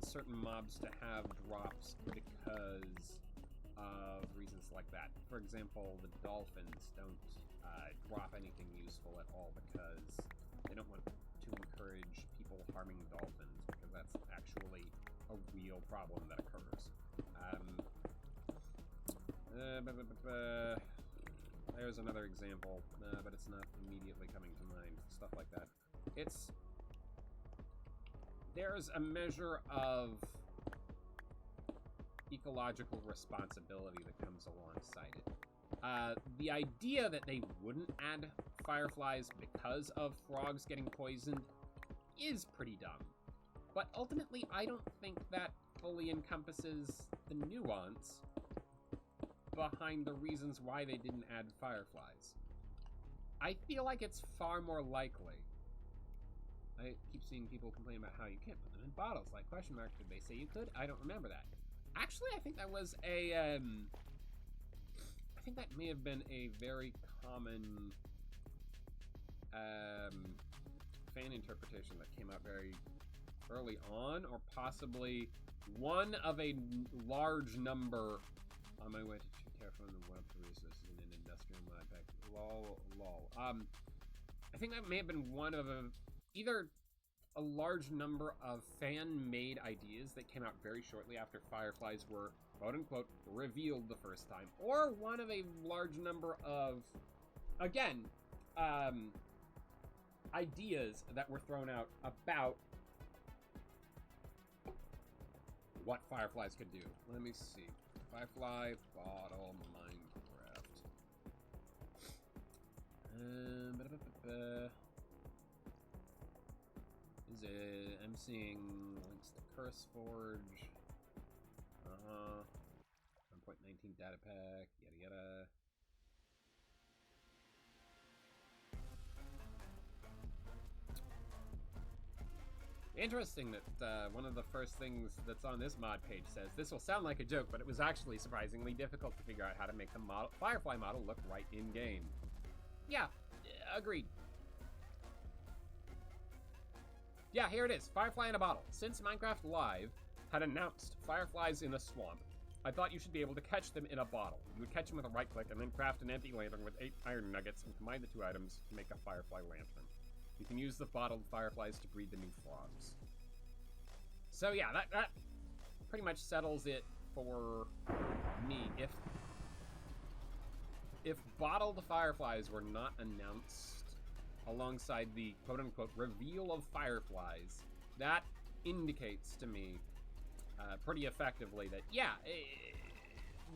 certain mobs to have drops because of reasons like that. For example, the dolphins don't drop anything useful at all because they don't want to encourage people harming dolphins, because that's actually a real problem that occurs. There's another example, but it's not immediately coming to mind. Stuff like that. There's a measure of ecological responsibility that comes alongside it. The idea that they wouldn't add Fireflies because of frogs getting poisoned is pretty dumb. But ultimately, I don't think that fully encompasses the nuance behind the reasons why they didn't add Fireflies. I feel like it's far more likely. I keep seeing people complain about how you can't put them in bottles, like question mark, did they say you could? I don't remember that. Actually, I think that was a, I think that may have been a very common, fan interpretation that came out very early on, or possibly one of a large number on my way to terraform the web for resources in an industrial mod pack. Lol. I think that may have been one of either a large number of fan-made ideas that came out very shortly after Fireflies were, quote-unquote, revealed the first time, or one of a large number of, again, ideas that were thrown out about what Fireflies could do. Let me see. Firefly bottle Minecraft. I'm seeing links to CurseForge. 1.19 data pack. Yada yada. Interesting that one of the first things that's on this mod page says, this will sound like a joke, but it was actually surprisingly difficult to figure out how to make the Firefly model look right in-game. Yeah, agreed. Yeah, here it is, Firefly in a bottle. Since Minecraft Live had announced fireflies in a swamp, I thought you should be able to catch them in a bottle. You would catch them with a right click and then craft an empty lantern with 8 iron nuggets and combine the 2 items to make a firefly lantern. You can use the bottled fireflies to breed the new frogs. So yeah, that pretty much settles it for me. If bottled fireflies were not announced alongside the quote-unquote reveal of fireflies, that indicates to me pretty effectively that, yeah,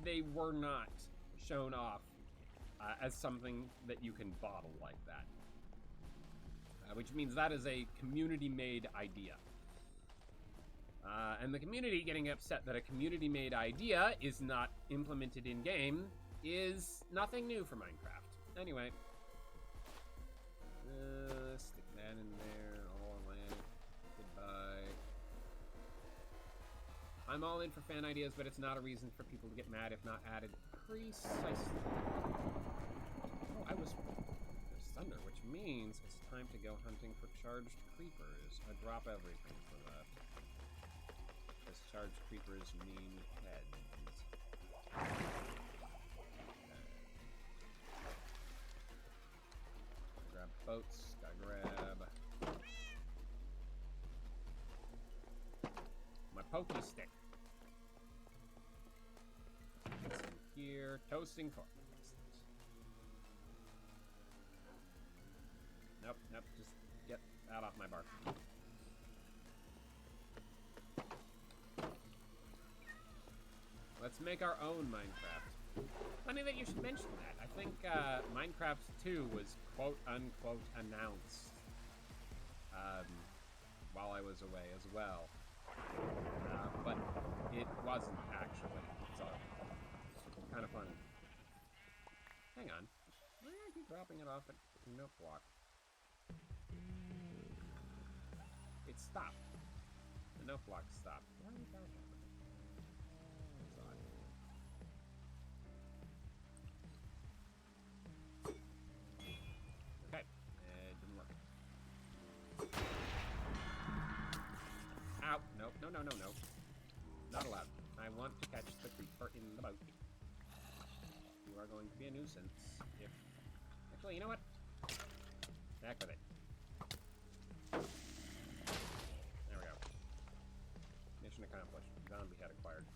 they were not shown off as something that you can bottle like that. Which means that is a community-made idea. And the community getting upset that a community-made idea is not implemented in-game is nothing new for Minecraft. Anyway. Stick that in there. All in. Goodbye. I'm all in for fan ideas, but it's not a reason for people to get mad if not added precisely. Oh, I was... There's thunder, which means it's time to go hunting for charged creepers. I drop everything for that. Because charged creepers mean heads. Grab boats, gotta grab my pokey stick. Get some here, toasting fork. Nope, just get that off my bar. Let's make our own Minecraft. Funny that you should mention that. I think Minecraft 2 was quote-unquote announced while I was away as well. But it wasn't actually, so it's kind of funny. Hang on. Why are you dropping it off at note block? It stopped. The note block stopped. Why did that happen? That's odd. Okay. It didn't work. Ow. Nope. No. Not allowed. I want to catch the creeper in the boat. You are going to be a nuisance. If... Actually, you know what? Heck with it. There we go. Mission accomplished. Zombie head acquired.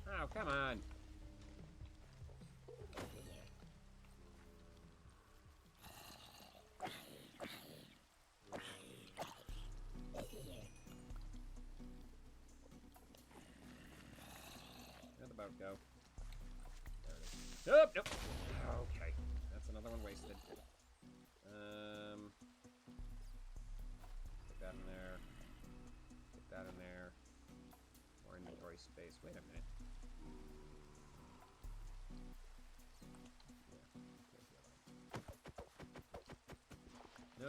Oh, come on. Where'd the boat go? There it is. Nope, nope. Okay. That's another one wasted. Put that in there. Put that in there. More inventory space. Wait a minute.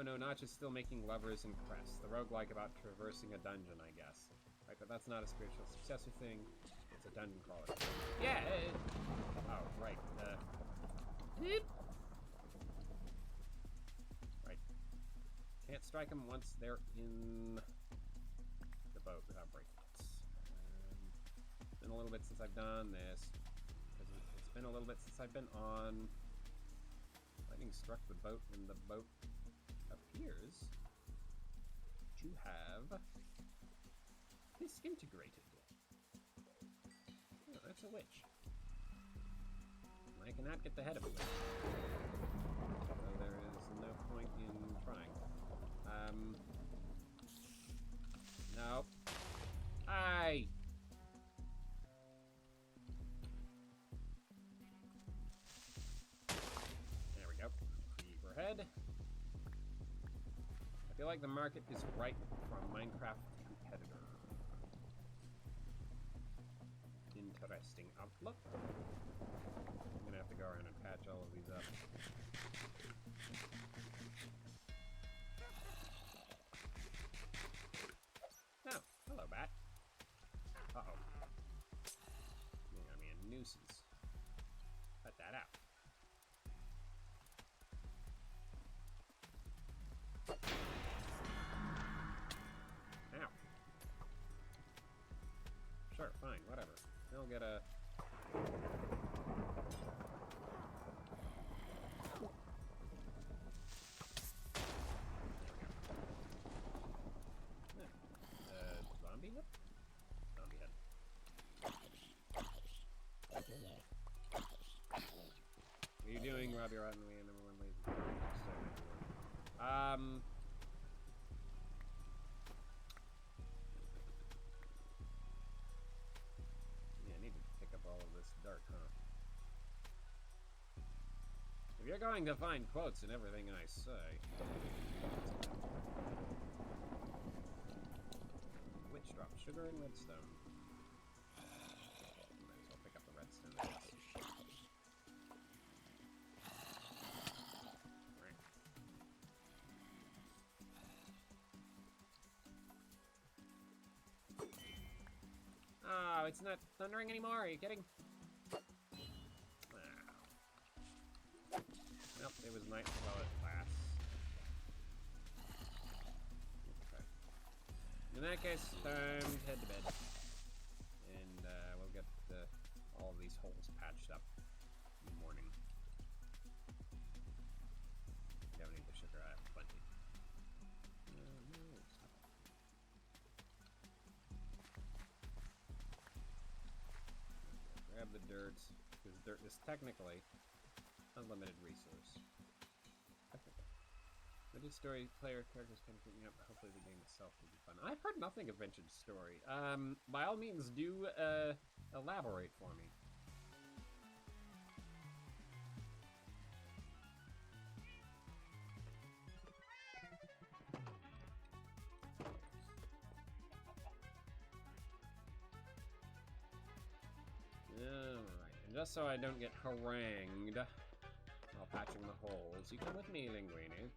No, Notch is still making levers and crests. The roguelike about traversing a dungeon, I guess. Right, but that's not a spiritual successor thing. It's a dungeon crawler. Yeah! Oh, right. Right. Can't strike them once they're in the boat without breaking it. It's been a little bit since I've done this. It's been a little bit since I've been on. Lightning struck the boat and the boat appears to have disintegrated. Oh, that's a witch. I cannot get the head of it. So there is no point in trying. No. Aye! There we go. Creeper head. I feel like the market is ripe for a Minecraft competitor. Interesting outlook. I'm gonna to go around and patch all of these up. Oh, hello, bat. Uh-oh. You're gonna be a nuisance. Cut that out. Ow. Sure, fine, whatever. He'll get a... Zombie head? Zombie head. What are you doing, Robbie Rotten? We number one lazy. Yeah, I need to pick up all of this dirt, huh? If you're going to find quotes in everything I say... Witch drop, sugar and redstone. Might as well pick up the redstone. Right. Oh, it's not thundering anymore. Are you kidding? Nope, it was night while it lasts. Okay. In that case, time to head to bed. And we'll get all of these holes patched up in the morning. You don't need the sugar, I have plenty. No, stop. Grab the dirt, because dirt is technically unlimited resource. But this story player characters kind of keeping up. Hopefully the game itself will be fun. I've heard nothing of Vintage Story. By all means, do elaborate for me. Alright, and just so I don't get harangued while patching the holes, you come with me, Linguini.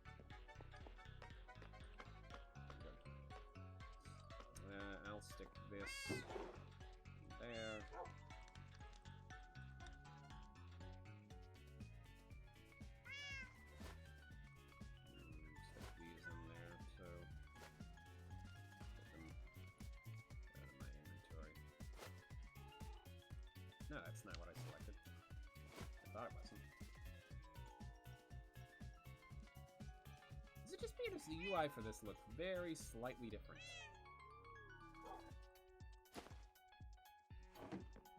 I'll stick this there. Stick these in there, so get them out of my inventory. No, that's not what I selected. I thought it wasn't. Is it just me or does the UI for this look very slightly different? I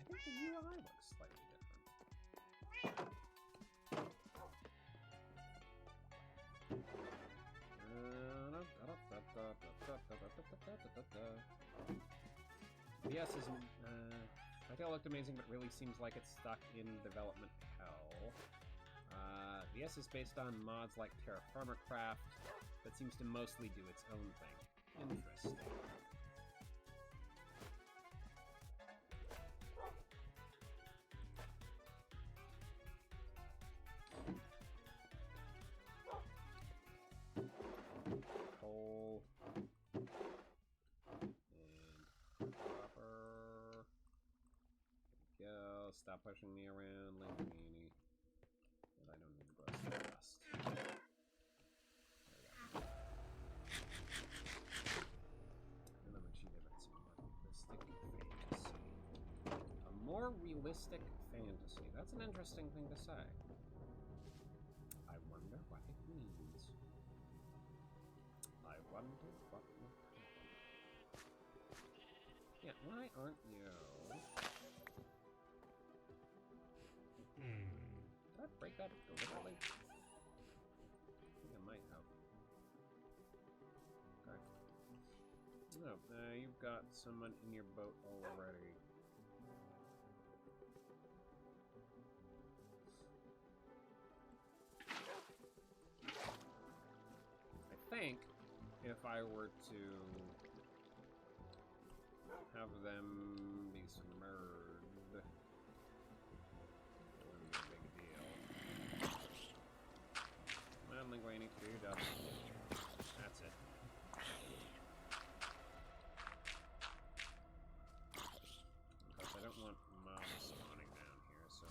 think the UI looks slightly different. VS is... I feel it looked amazing, but really seems like it's stuck in development hell. VS is based on mods like Terraformer Craft, but seems to mostly do its own thing. Interesting. Coal. And copper. There we go. Stop pushing me around, Linguini. And I don't need to grow some dust. There we go. And I'm achieving some more realistic fantasy. A more realistic fantasy. That's an interesting thing to say. I wonder what it means. I wonder what will happen. Yeah, why aren't you... Did I break that deliberately? I think I might have. Okay. No, you've got someone in your boat already. I think if I were to have them be submerged, it wouldn't be a big deal. only way I need to do, Duff. That's it. Because I don't want mobs spawning down here, so...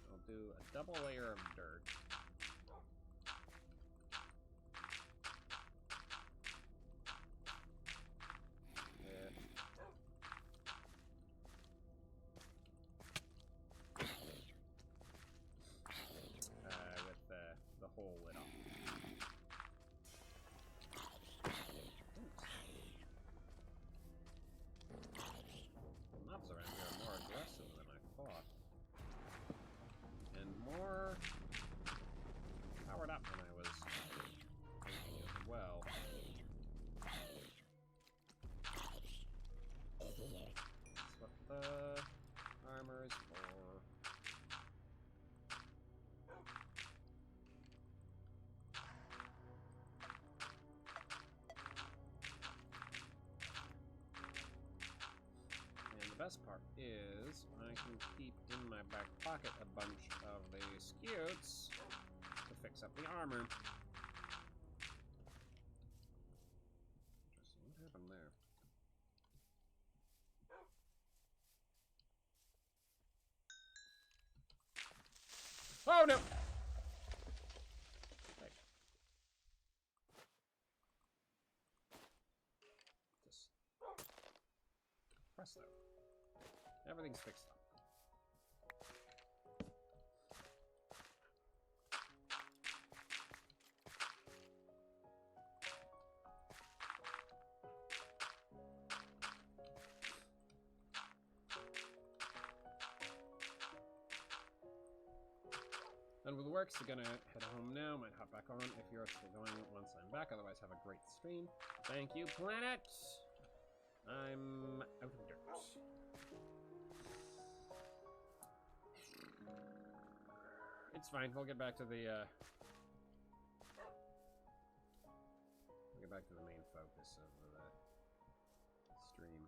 I'll do a double layer of dirt. With the hole lit off. The mobs around here are more aggressive than I thought. And more powered up than I was thinking as well. That's what the armor is for. The best part is I can keep in my back pocket a bunch of the scutes to fix up the armor. Interesting. What happened there? Oh no! Hey. Just press that. Everything's fixed up. And with works, I'm gonna head home now. Might hop back on if you're still going once I'm back. Otherwise, have a great stream. Thank you, planet. I'm out of dirt. It's fine. We'll get back to the main focus of the stream.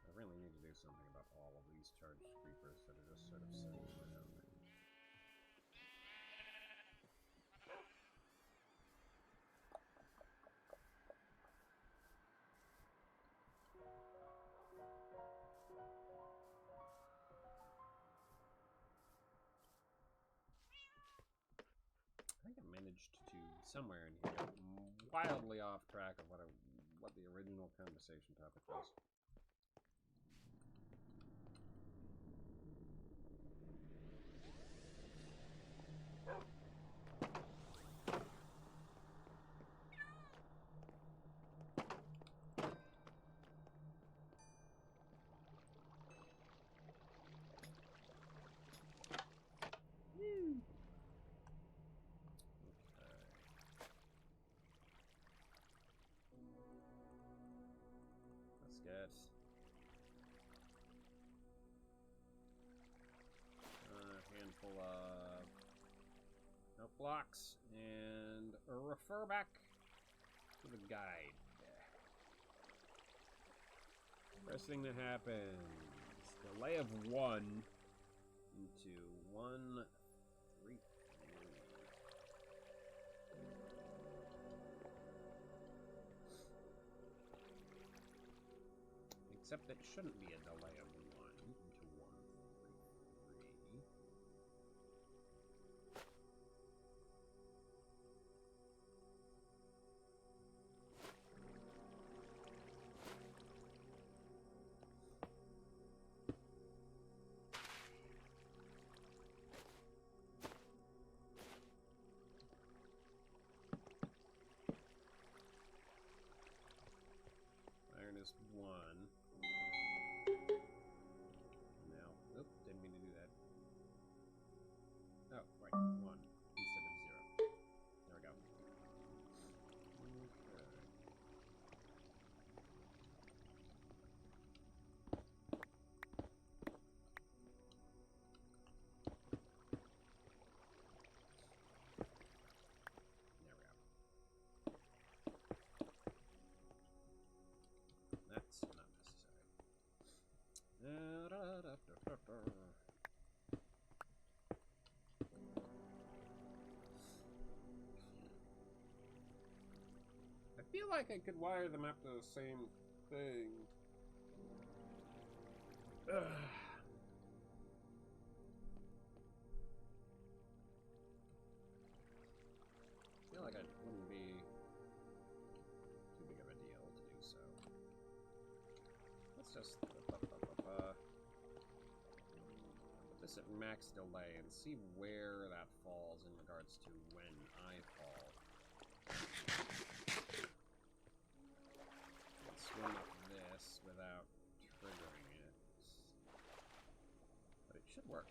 I really need to do something about all of these charged creepers that are just sort of sitting around. I think I managed to, somewhere in here, get wildly off track of what the original conversation topic was. Let's get a handful of note blocks and refer back to the guide. First thing that happens, delay of 1 into 1, 3. Except it shouldn't be a delay of 1 into 1, 3, 3. Iron is 1. Now, oop, didn't mean to do that. Oh, right, 1 instead of 0. There we go. Okay. There we go. That's not necessary. like I could wire them up to the same thing. Ugh. I feel like it wouldn't be too big of a deal to do so. Let's just put this at max delay and see where that falls in regards to when I fall. Let's swim up this without triggering it. But it should work.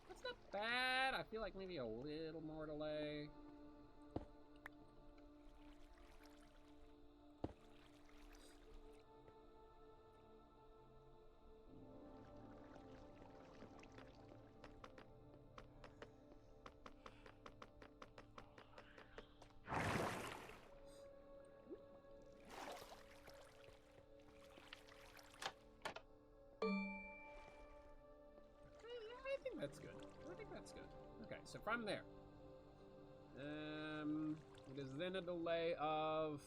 That's not bad. I feel like maybe a little more delay. I think that's good. I think that's good. Okay, so from there, it is then a delay of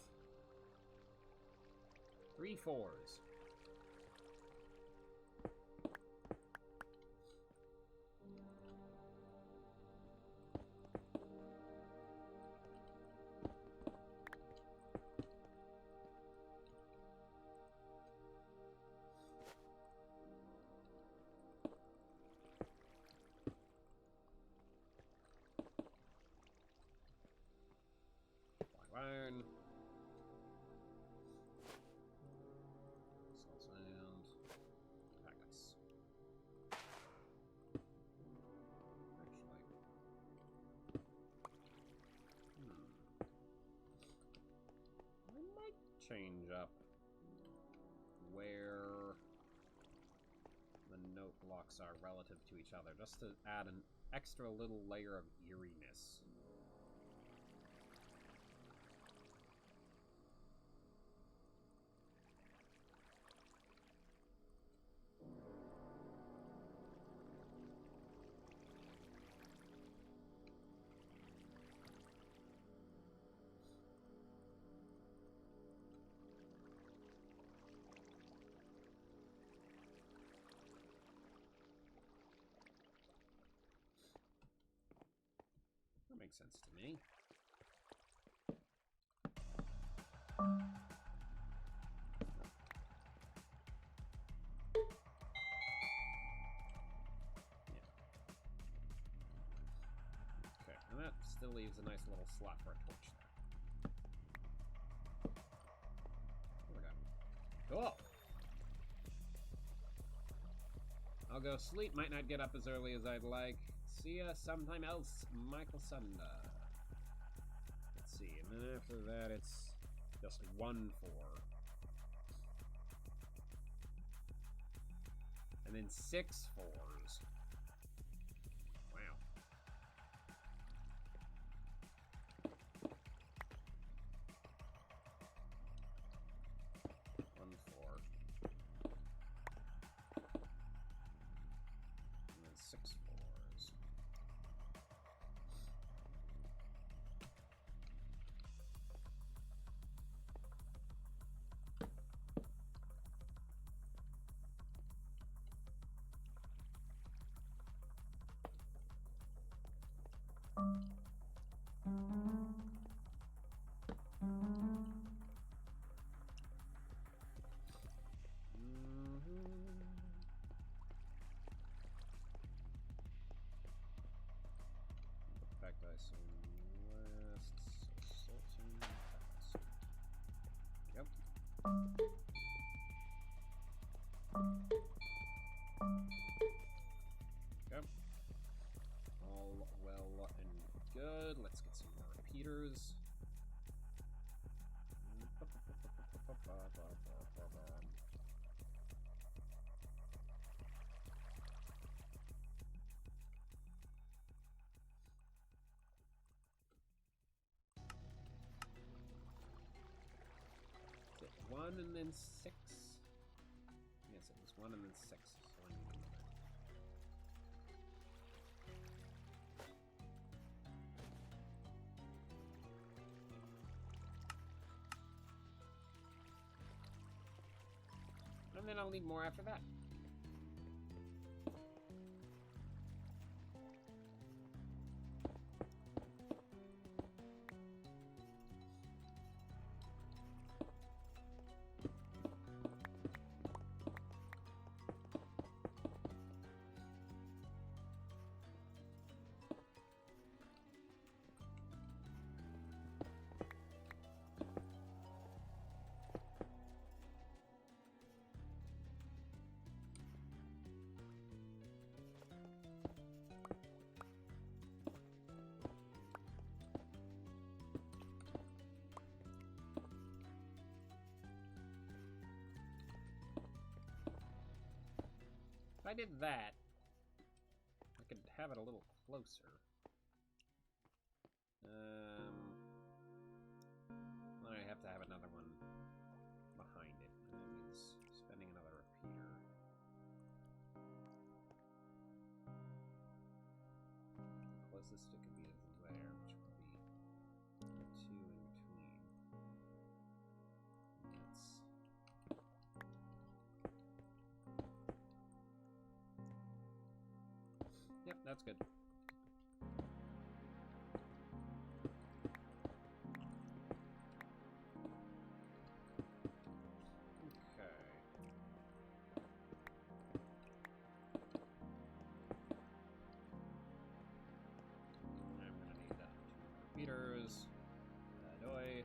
3 4s. Iron. Salt sand. Packets. Actually. I might change up where the note blocks are relative to each other, just to add an extra little layer of eeriness. That makes sense to me. Okay, and that still leaves a nice little slot for a torch there. There we go. Cool! I'll go sleep, might not get up as early as I'd like. See ya sometime else, Michael Sunda. Let's see, and then after that it's just 1 4. And then 6 4s. Wow. One 4. And then 6 4s. Fact I assume west, so Sultan Pass. Yep. Yep. All well and good. Let's get some more repeaters. Is it 1 and then 6? Yes, it was 1 and then 6. So I need another. And then I'll need more after that. If I did that, I could have it a little closer. Then I have to have another one behind it. And that means spending another repeater. Closest it could be is there, which would be 2 in between. Yep, that's good. Meters. Doi.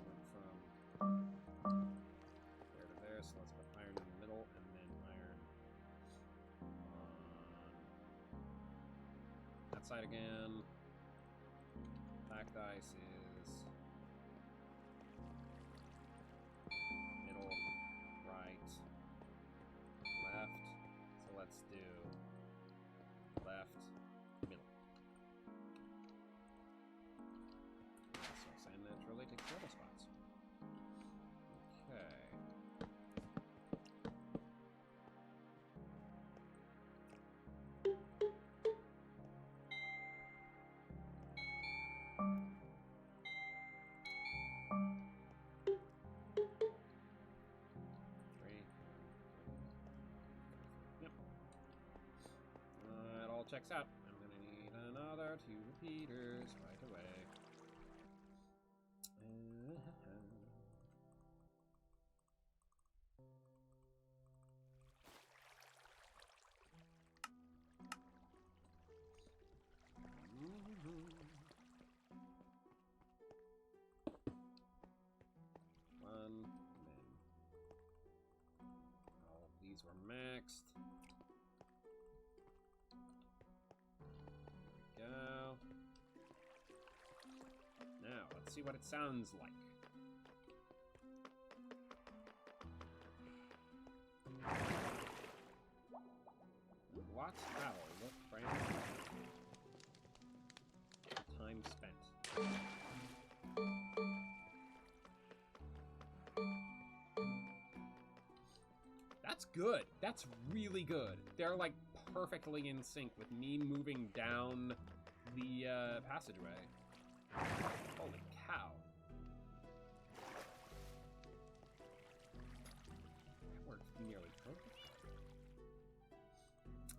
Went from there to there, so let's put iron in the middle, and then iron on that side again. Black dice is middle, right, left. So let's do left. Naturally takes double spots. Okay. Yep. It all checks out. I'm gonna need another 2 repeaters right away. One, and then all of these were maxed. There we go. Now, let's see what it sounds like. Lots of travel. Look, brand new. Time spent. That's good. That's really good. They're like perfectly in sync with me moving down the passageway. Holy cow. That worked nearly perfect.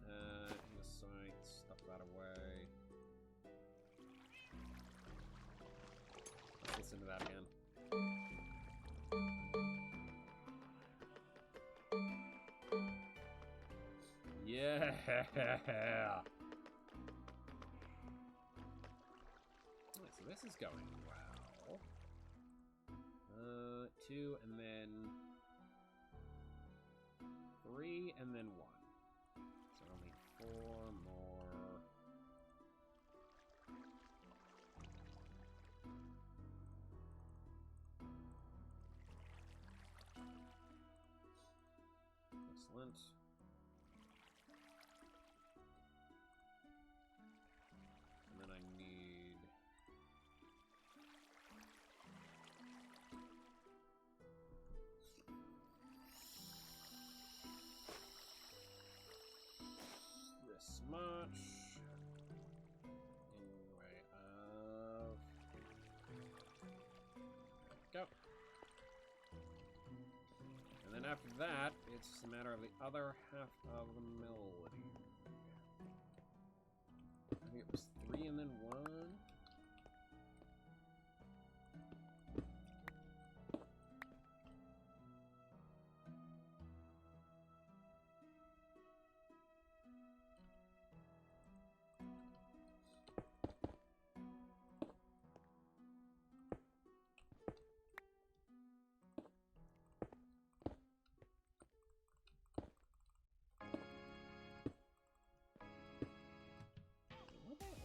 In the sight, stuff that away. Let's listen to that again. Yeah. So this is going well. 2 and then 3 and then 1. So only 4 more. Excellent. And then I need this much in way of go. after that, it's just a matter of the other half of the melody. I think it was 3 and then 1.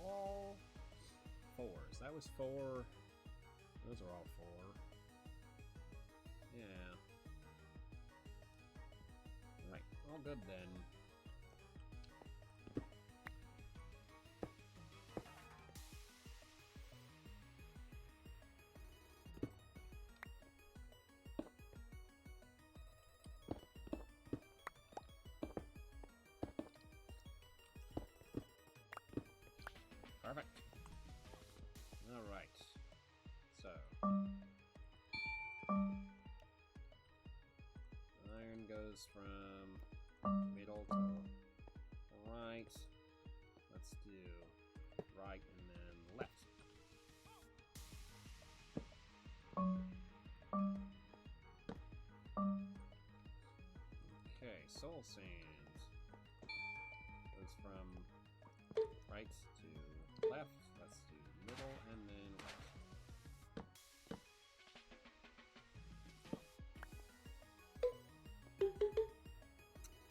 All 4s. That was 4. Those are all 4. Yeah. Right. All good then. Perfect. All right. So, iron goes from middle to right. Let's do right and then left. Okay, soul sand goes from right to left. Let's do middle and then right.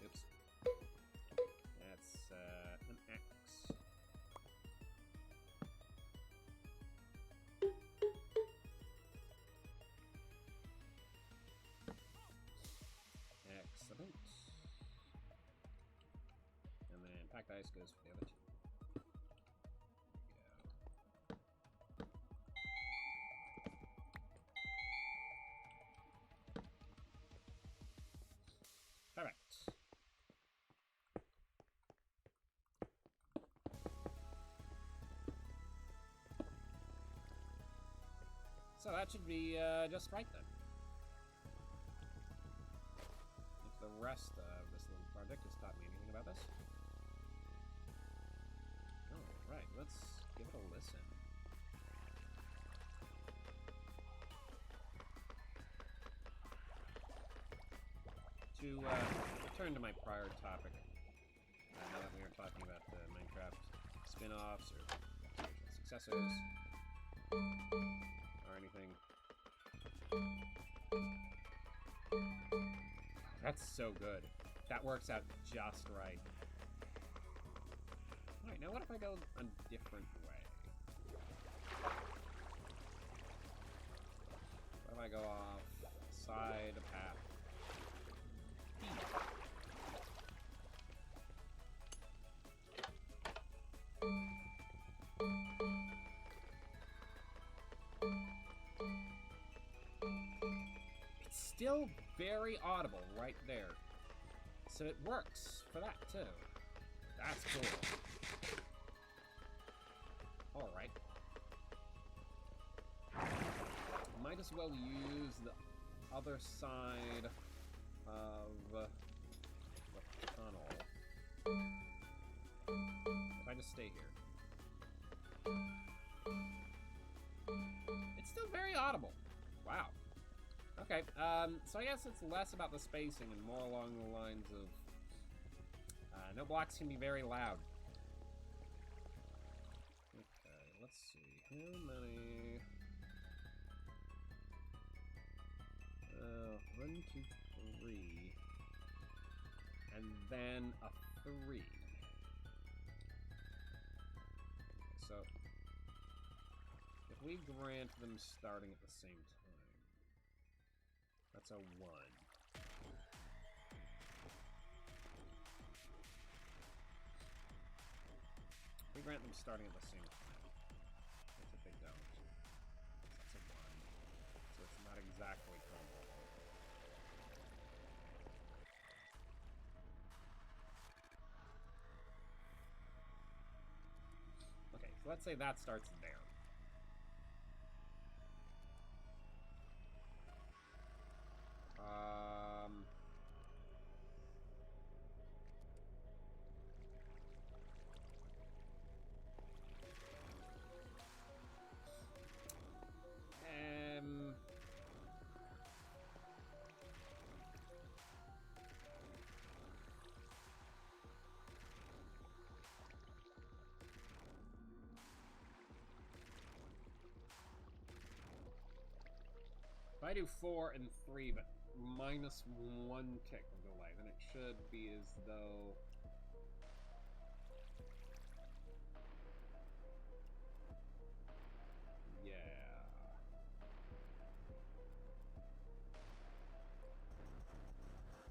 Oops. That's an X. Excellent. And then packed ice goes for the other 2. Perfect. So that should be just right then. If the rest of this little project has taught me anything about this. Alright, let's give it a listen. To return to my prior topic, now that we are talking about the Minecraft spin-offs or spiritual successors or anything. That's so good. That works out just right. Alright, now what if I go a different way? What if I go off side path? It's still very audible right there. So it works for that too. That's cool. Alright. Might as well use the other side of the tunnel. If I just stay here. It's still very audible. Wow. Okay, so I guess it's less about the spacing and more along the lines of no blocks can be very loud. Okay, let's see. How many? 1, 2, 3. And then a 3. So, if we grant them starting at the same time, that's a 1. If we grant them starting at the same time, that's if they don't. That's a 1. So it's not exactly comparable. Okay, so let's say that starts there. I do 4 and 3, but minus 1 tick of delay, then it should be as though... Yeah.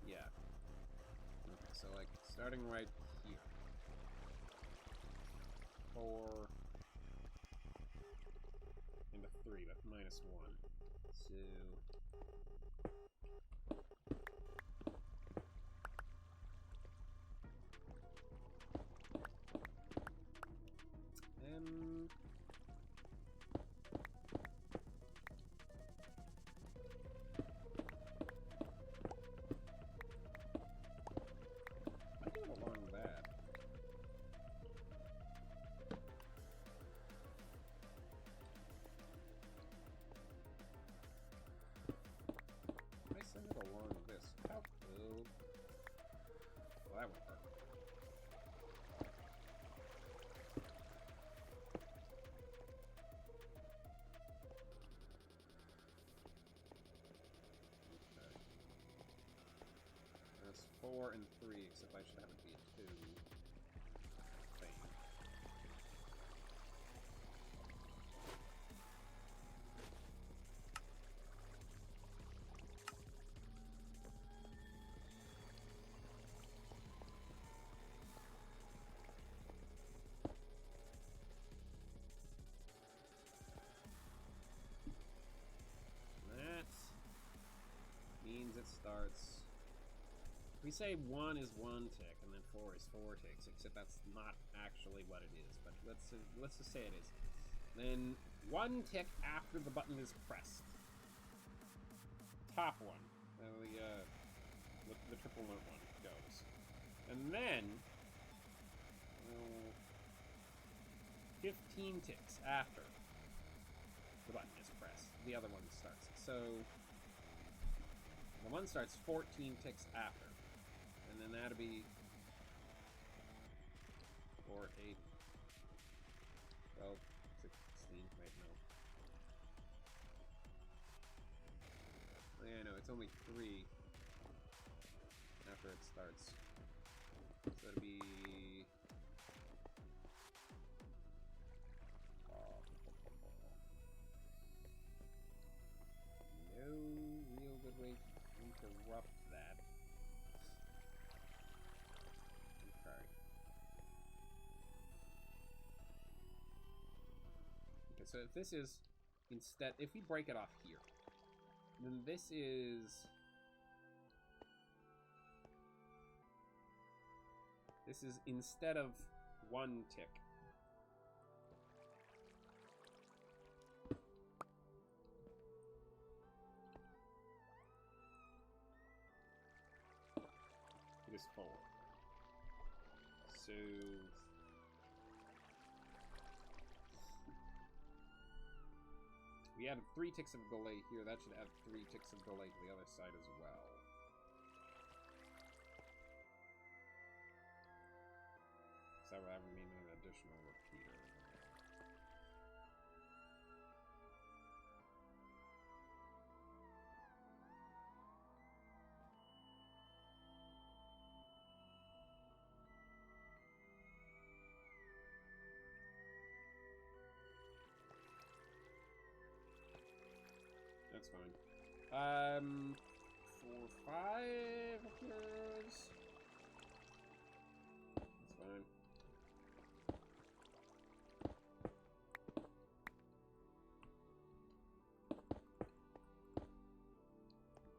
Yeah. Okay, so like, starting right here. 4 into 3, but minus 1. So... I do it along that. I send it along this. How cool. Well, that went perfect. That's 4 and 3, except I should have it be a 2. Thing. That means it starts... We say 1 is 1 tick, and then 4 is 4 ticks, except that's not actually what it is, but let's just say it is. Then 1 tick after the button is pressed. Top one. The triple note one goes. And then 15 ticks after the button is pressed. The other one starts. So the one starts 14 ticks after. And then that'll be 4, 8, 12, 16, wait, no. Yeah, no, it's only 3 after it starts. So that'll be... No real good way to interrupt that. Okay, so if this is instead, if we break it off here, then this is instead of 1 tick. It is 4. So we added 3 ticks of delay here. That should add 3 ticks of delay to the other side as well. So that would mean an additional repeater. That's fine. 4, 5 appears. That's fine.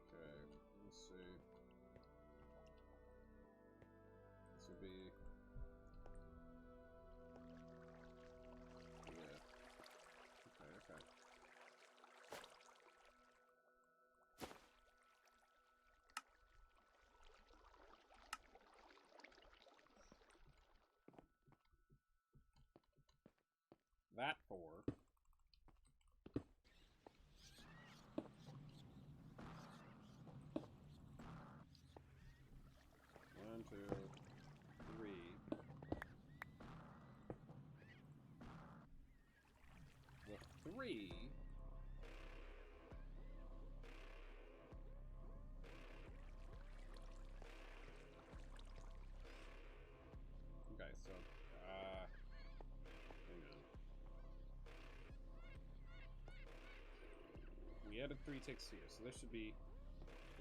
Okay, let's see. This would be... Yeah. Okay. That 4. 1, 2, 3. The 3 So, hang on. We added 3 ticks here, so there should be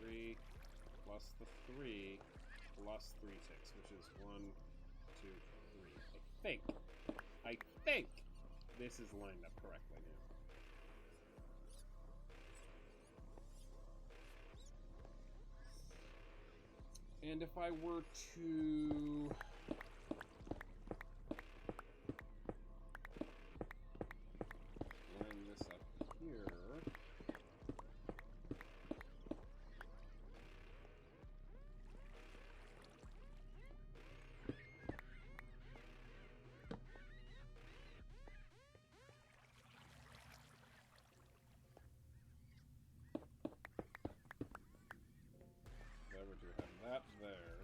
3 plus the 3 plus 3 ticks, which is 1, 2, 3. I think this is lined up correctly now. And if I were to line this up here, if I were to have that there.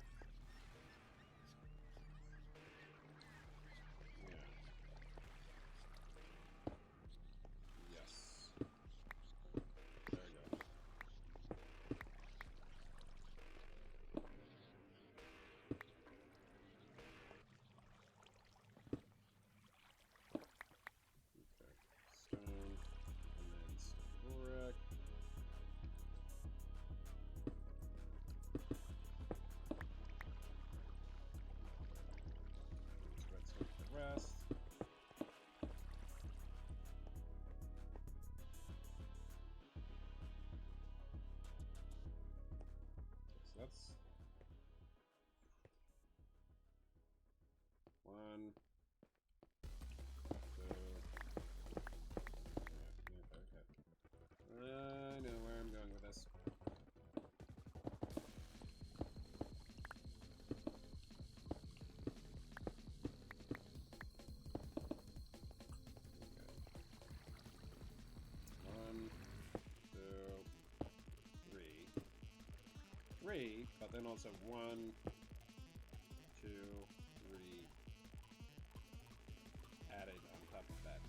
Rest. So that's 1, 2. Okay. I know where I'm going with this. But then also 1, 2, 3 added on top of that.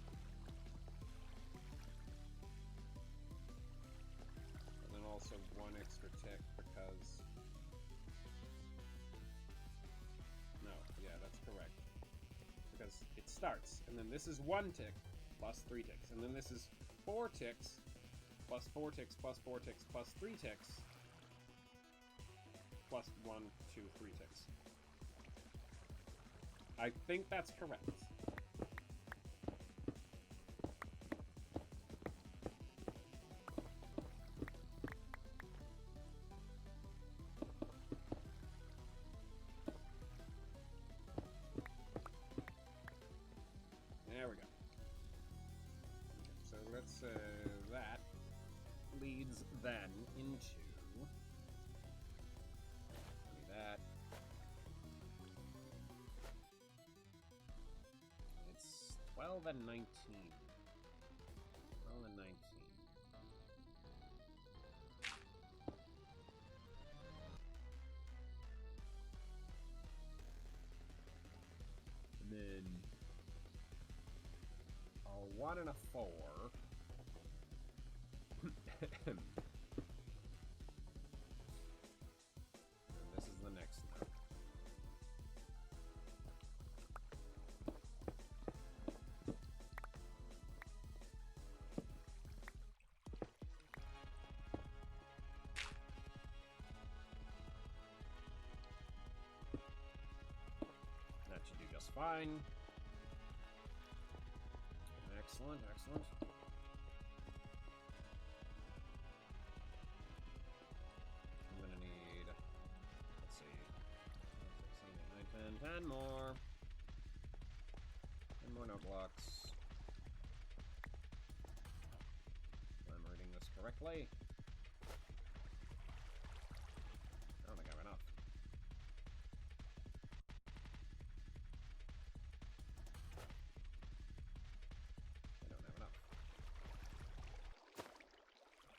And then also 1 extra tick because... No, yeah, that's correct. Because it starts, and then this is 1 tick plus 3 ticks, and then this is 4 ticks plus 4 ticks plus 4 ticks plus 3 ticks. Plus 1, 2, 3 ticks. I think that's correct. There we go. Okay, so let's say that leads then into that. It's 12 and 19. 12 and 19. And then a 1 and a 4. And this is the next note. That should do just fine. Excellent, excellent. I'm gonna need, let's see, 9, 10 more. 10 more note blocks. If I'm reading this correctly. I don't think I have enough. I don't have enough.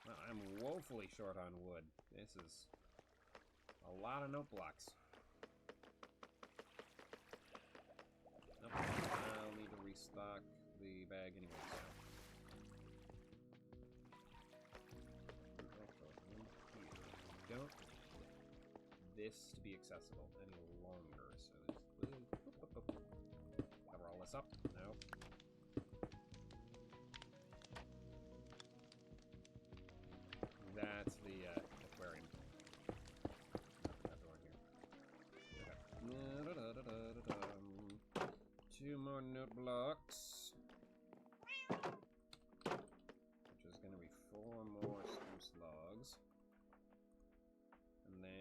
Well, I'm woefully short on wood. This is a lot of note blocks. Nope. I'll need to restock the bag anyways. We don't need this to be accessible any longer, so there's up? No. That's the aquarium. That door here. Okay. 2 more note blocks. Which is going to be 4 more spruce logs. And then...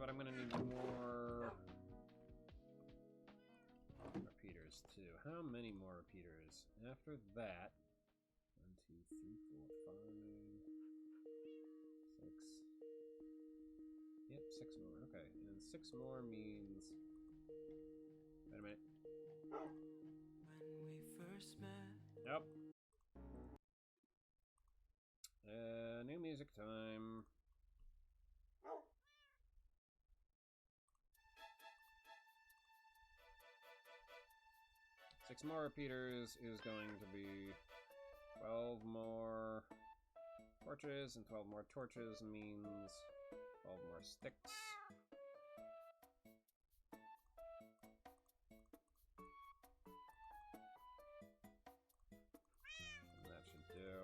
but I'm gonna need more repeaters too. How many more repeaters? After that, 1, 2, 3, 4, 5, 6. Yep, 6 more. Okay, and 6 more means. Wait a minute. When we first met. Nope. New music time. Six more repeaters is going to be 12 more torches, and 12 more torches means 12 more sticks. And that should do.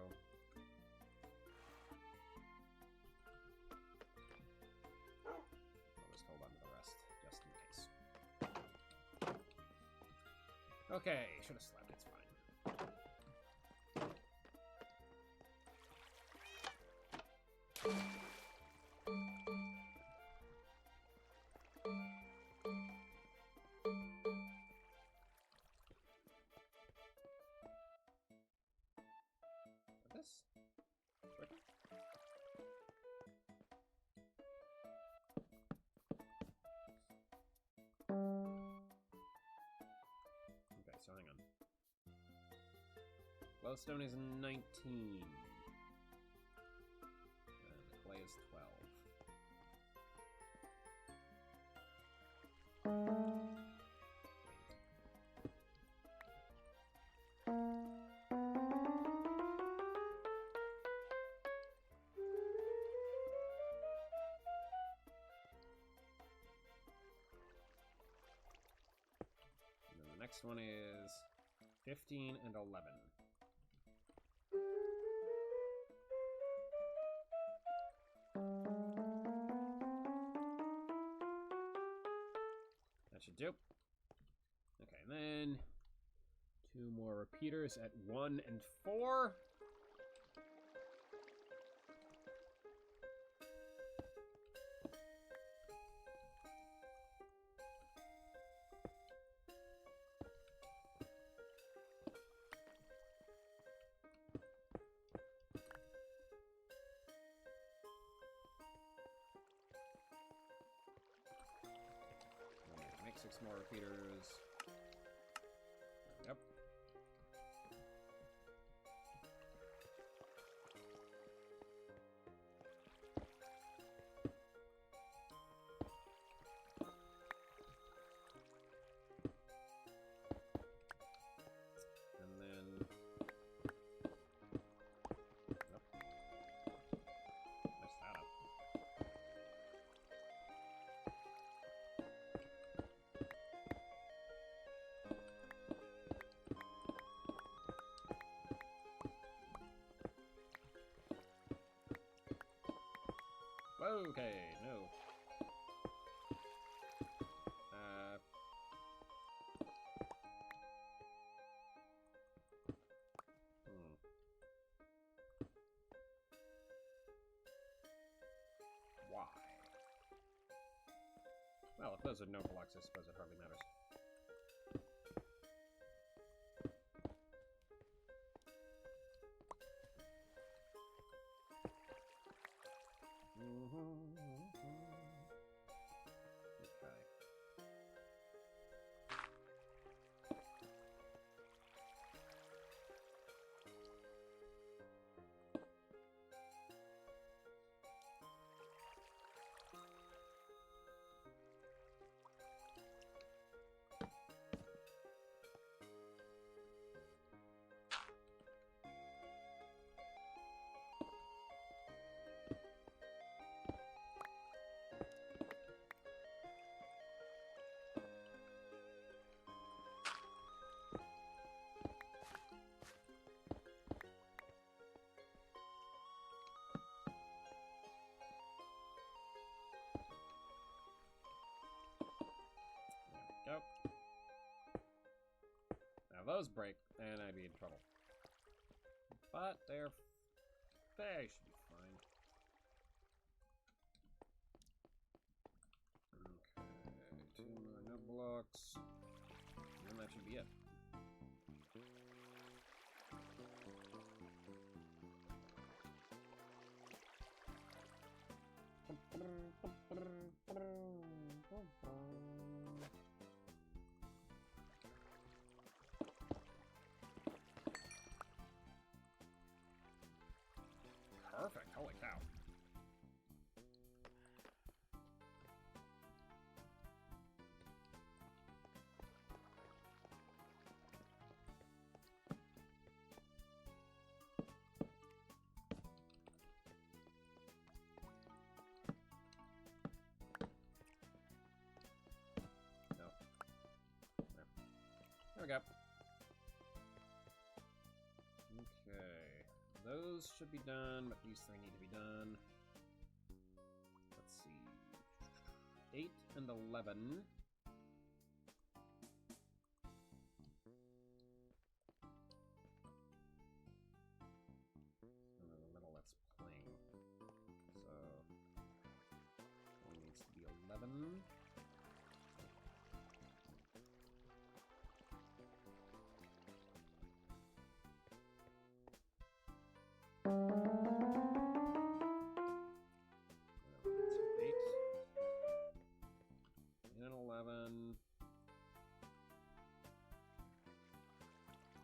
I'll just hold on to the rest, just in case. Okay, should have slept, it's fine. This? Quicker? Okay, so hang on. Glowstone is 19. And the clay is 12. And then the next one is 15 and 11. That should do. Okay, and then 2 more repeaters at 1 and 4. Make 6 more repeaters. Yep. And then... Nope. Messed that up. Okay, no. Why? Well, if those are no blocks, I suppose it hardly matters. Okay. Nope. Now those break, and I'd be in trouble. But they should be fine. Okay, 2 more nub blocks. And that should be it. Perfect, holy cow. No. There we go. Okay. Those should be done, but these 3 need to be done. Let's see. 8 and 11. And in the middle, that's playing. So, one needs to be 11. And 11.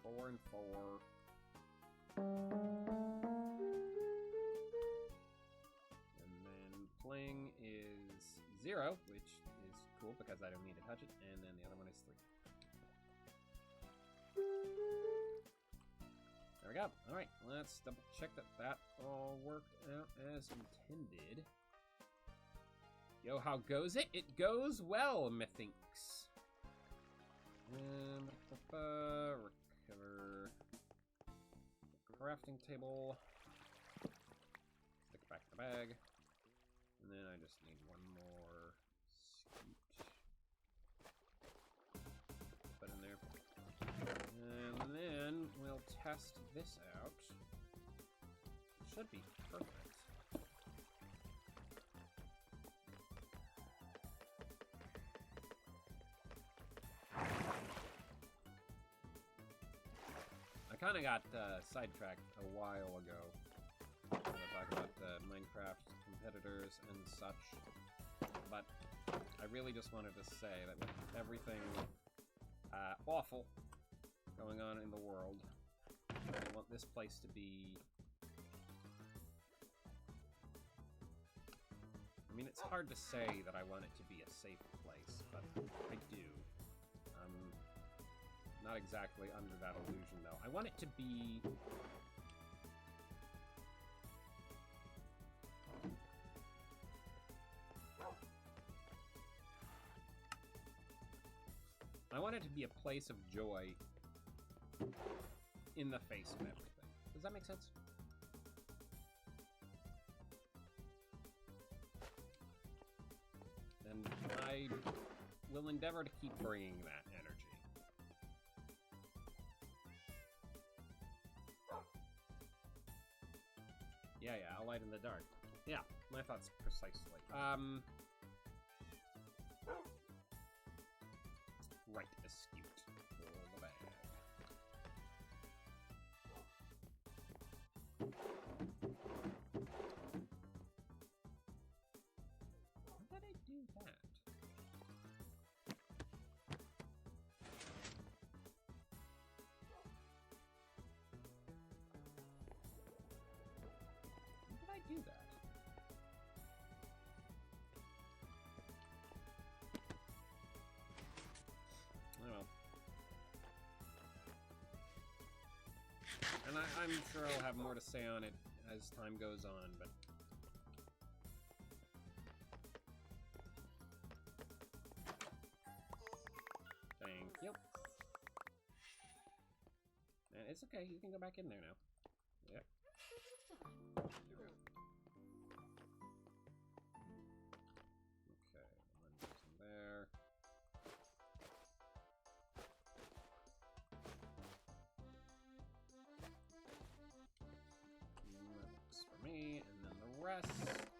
4 and 4. And then playing is 0, which is cool because I don't need to touch it. And then the other one is 3. There we go. Alright, let's double check that that all worked out as intended. Yo, how goes it? It goes well, methinks. Recover. Crafting table. Stick back the bag. And then I just need one more scoot. Put in there. And then we'll test this out. It should be perfect. I kind of got sidetracked a while ago when I talk about Minecraft competitors and such, but I really just wanted to say that with everything awful going on in the world, I want this place to be... I mean, it's hard to say that I want it to be a safe place, but I do. Not exactly under that illusion, though. I want it to be... I want it to be a place of joy in the face of everything. Does that make sense? And I will endeavor to keep bringing that energy. Yeah, I'll light in the dark. Yeah, my thoughts precisely. Right, astute. For the bag. How did I do that? How did I do that? Oh well. And I'm sure I'll have more to say on it as time goes on, but... Thank you. And it's okay, you can go back in there now. Yep. There we go. Okay, one goes in there. me, and then the rest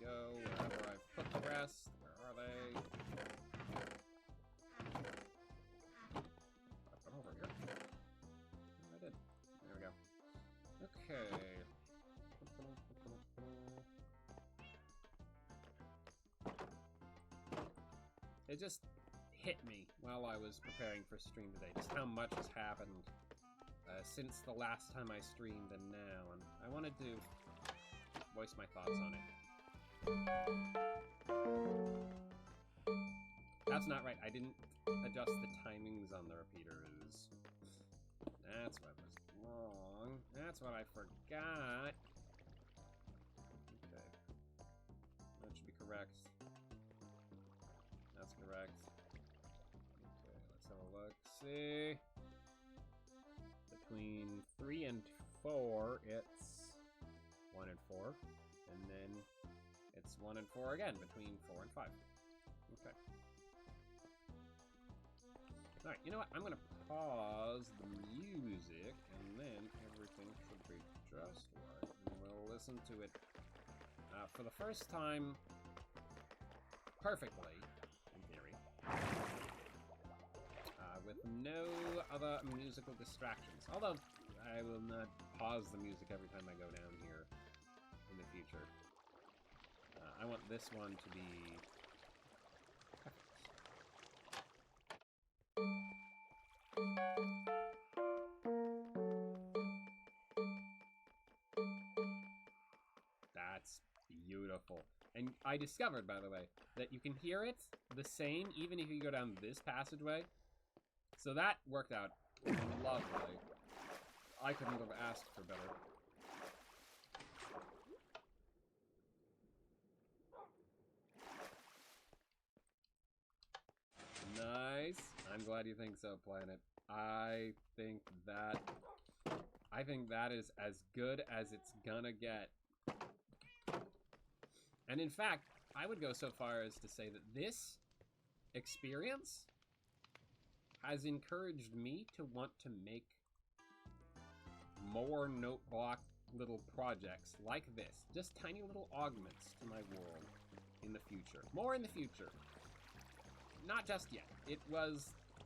go wherever I've put the rest. Where are they? Put them over here. Oh, I did. There we go. Okay. It just hit me while I was preparing for stream today, just how much has happened since the last time I streamed and now, and I wanted to voice my thoughts on it. That's not right. I didn't adjust the timings on the repeaters. That's what was wrong. That's what I forgot. Okay. That should be correct. That's correct. Okay, let's have a look. See? Between 3 and 4, it's 1 and 4. And then it's 1 and 4 again, between 4 and 5. Okay. Alright, you know what? I'm going to pause the music, and then everything should be just right. And we'll listen to it for the first time perfectly, in theory, with no other musical distractions. Although, I will not pause the music every time I go down here in the future. I want this one to be That's beautiful. And I discovered, by the way, that you can hear it the same even if you go down this passageway. So that worked out lovely. I couldn't have asked for better. Nice. I'm glad you think so, Planet. I think that is as good as it's gonna get. And in fact, I would go so far as to say that this experience has encouraged me to want to make more Noteblock little projects like this. Just tiny little augments to my world in the future. More in the future. Not just yet.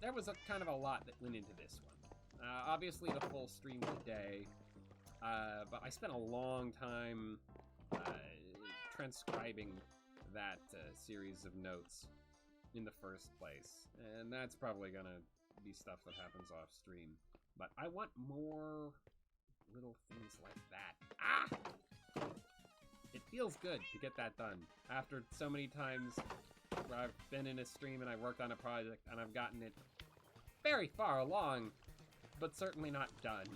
There was a kind of a lot that went into this one. Obviously the full stream today, but I spent a long time transcribing that series of notes in the first place, and that's probably gonna be stuff that happens off stream. But I want more little things like that. Ah! It feels good to get that done after so many times where I've been in a stream and I worked on a project and I've gotten it very far along, but certainly not done.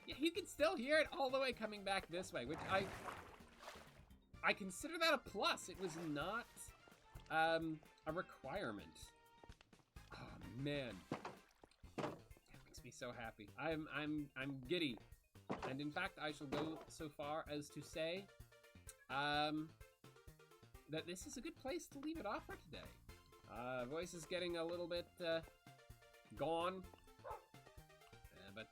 Yeah, you can still hear it all the way coming back this way, which I consider that a plus. It was not a requirement. Oh man. Me so happy. I'm giddy. And in fact, I shall go so far as to say that this is a good place to leave it off for today. Voice is getting a little bit gone. But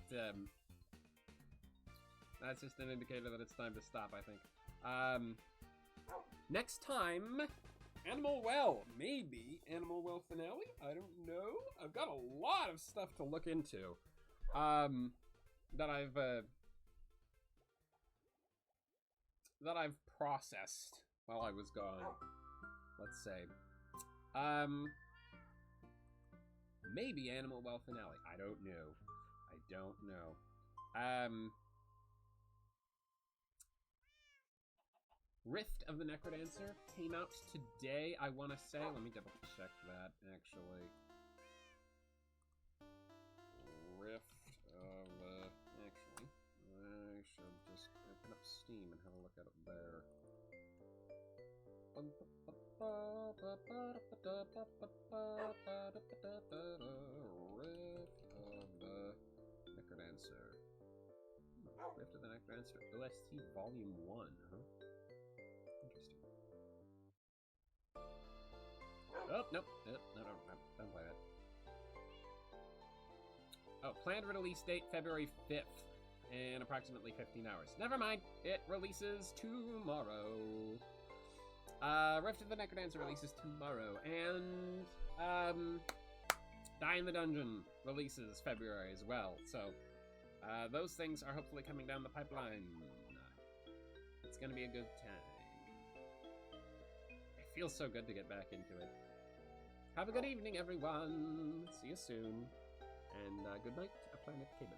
that's just an indicator that it's time to stop, I think. Next time, Animal Well. Maybe Animal Well finale? I don't know. I've got a lot of stuff to look into. That I've processed while I was gone. Let's say. Maybe Animal Well finale. I don't know. I don't know. Rift of the Necrodancer came out today, I want to say. Let me double check that, actually. Rift of the... Actually, I should just open up Steam and have a look at it there. Rift of the Necrodancer. Rift of the Necrodancer, OST Volume 1, huh? Interesting. Oh, nope. No, don't play that. Oh, planned release date February 5th in approximately 15 hours. Never mind. It releases tomorrow. Rift of the Necrodancer releases tomorrow. And, Die in the Dungeon releases February as well. So, those things are hopefully coming down the pipeline. It's gonna be a good time. It feels so good to get back into it. Have a good evening, everyone. See you soon. And good night, A Planet Cable.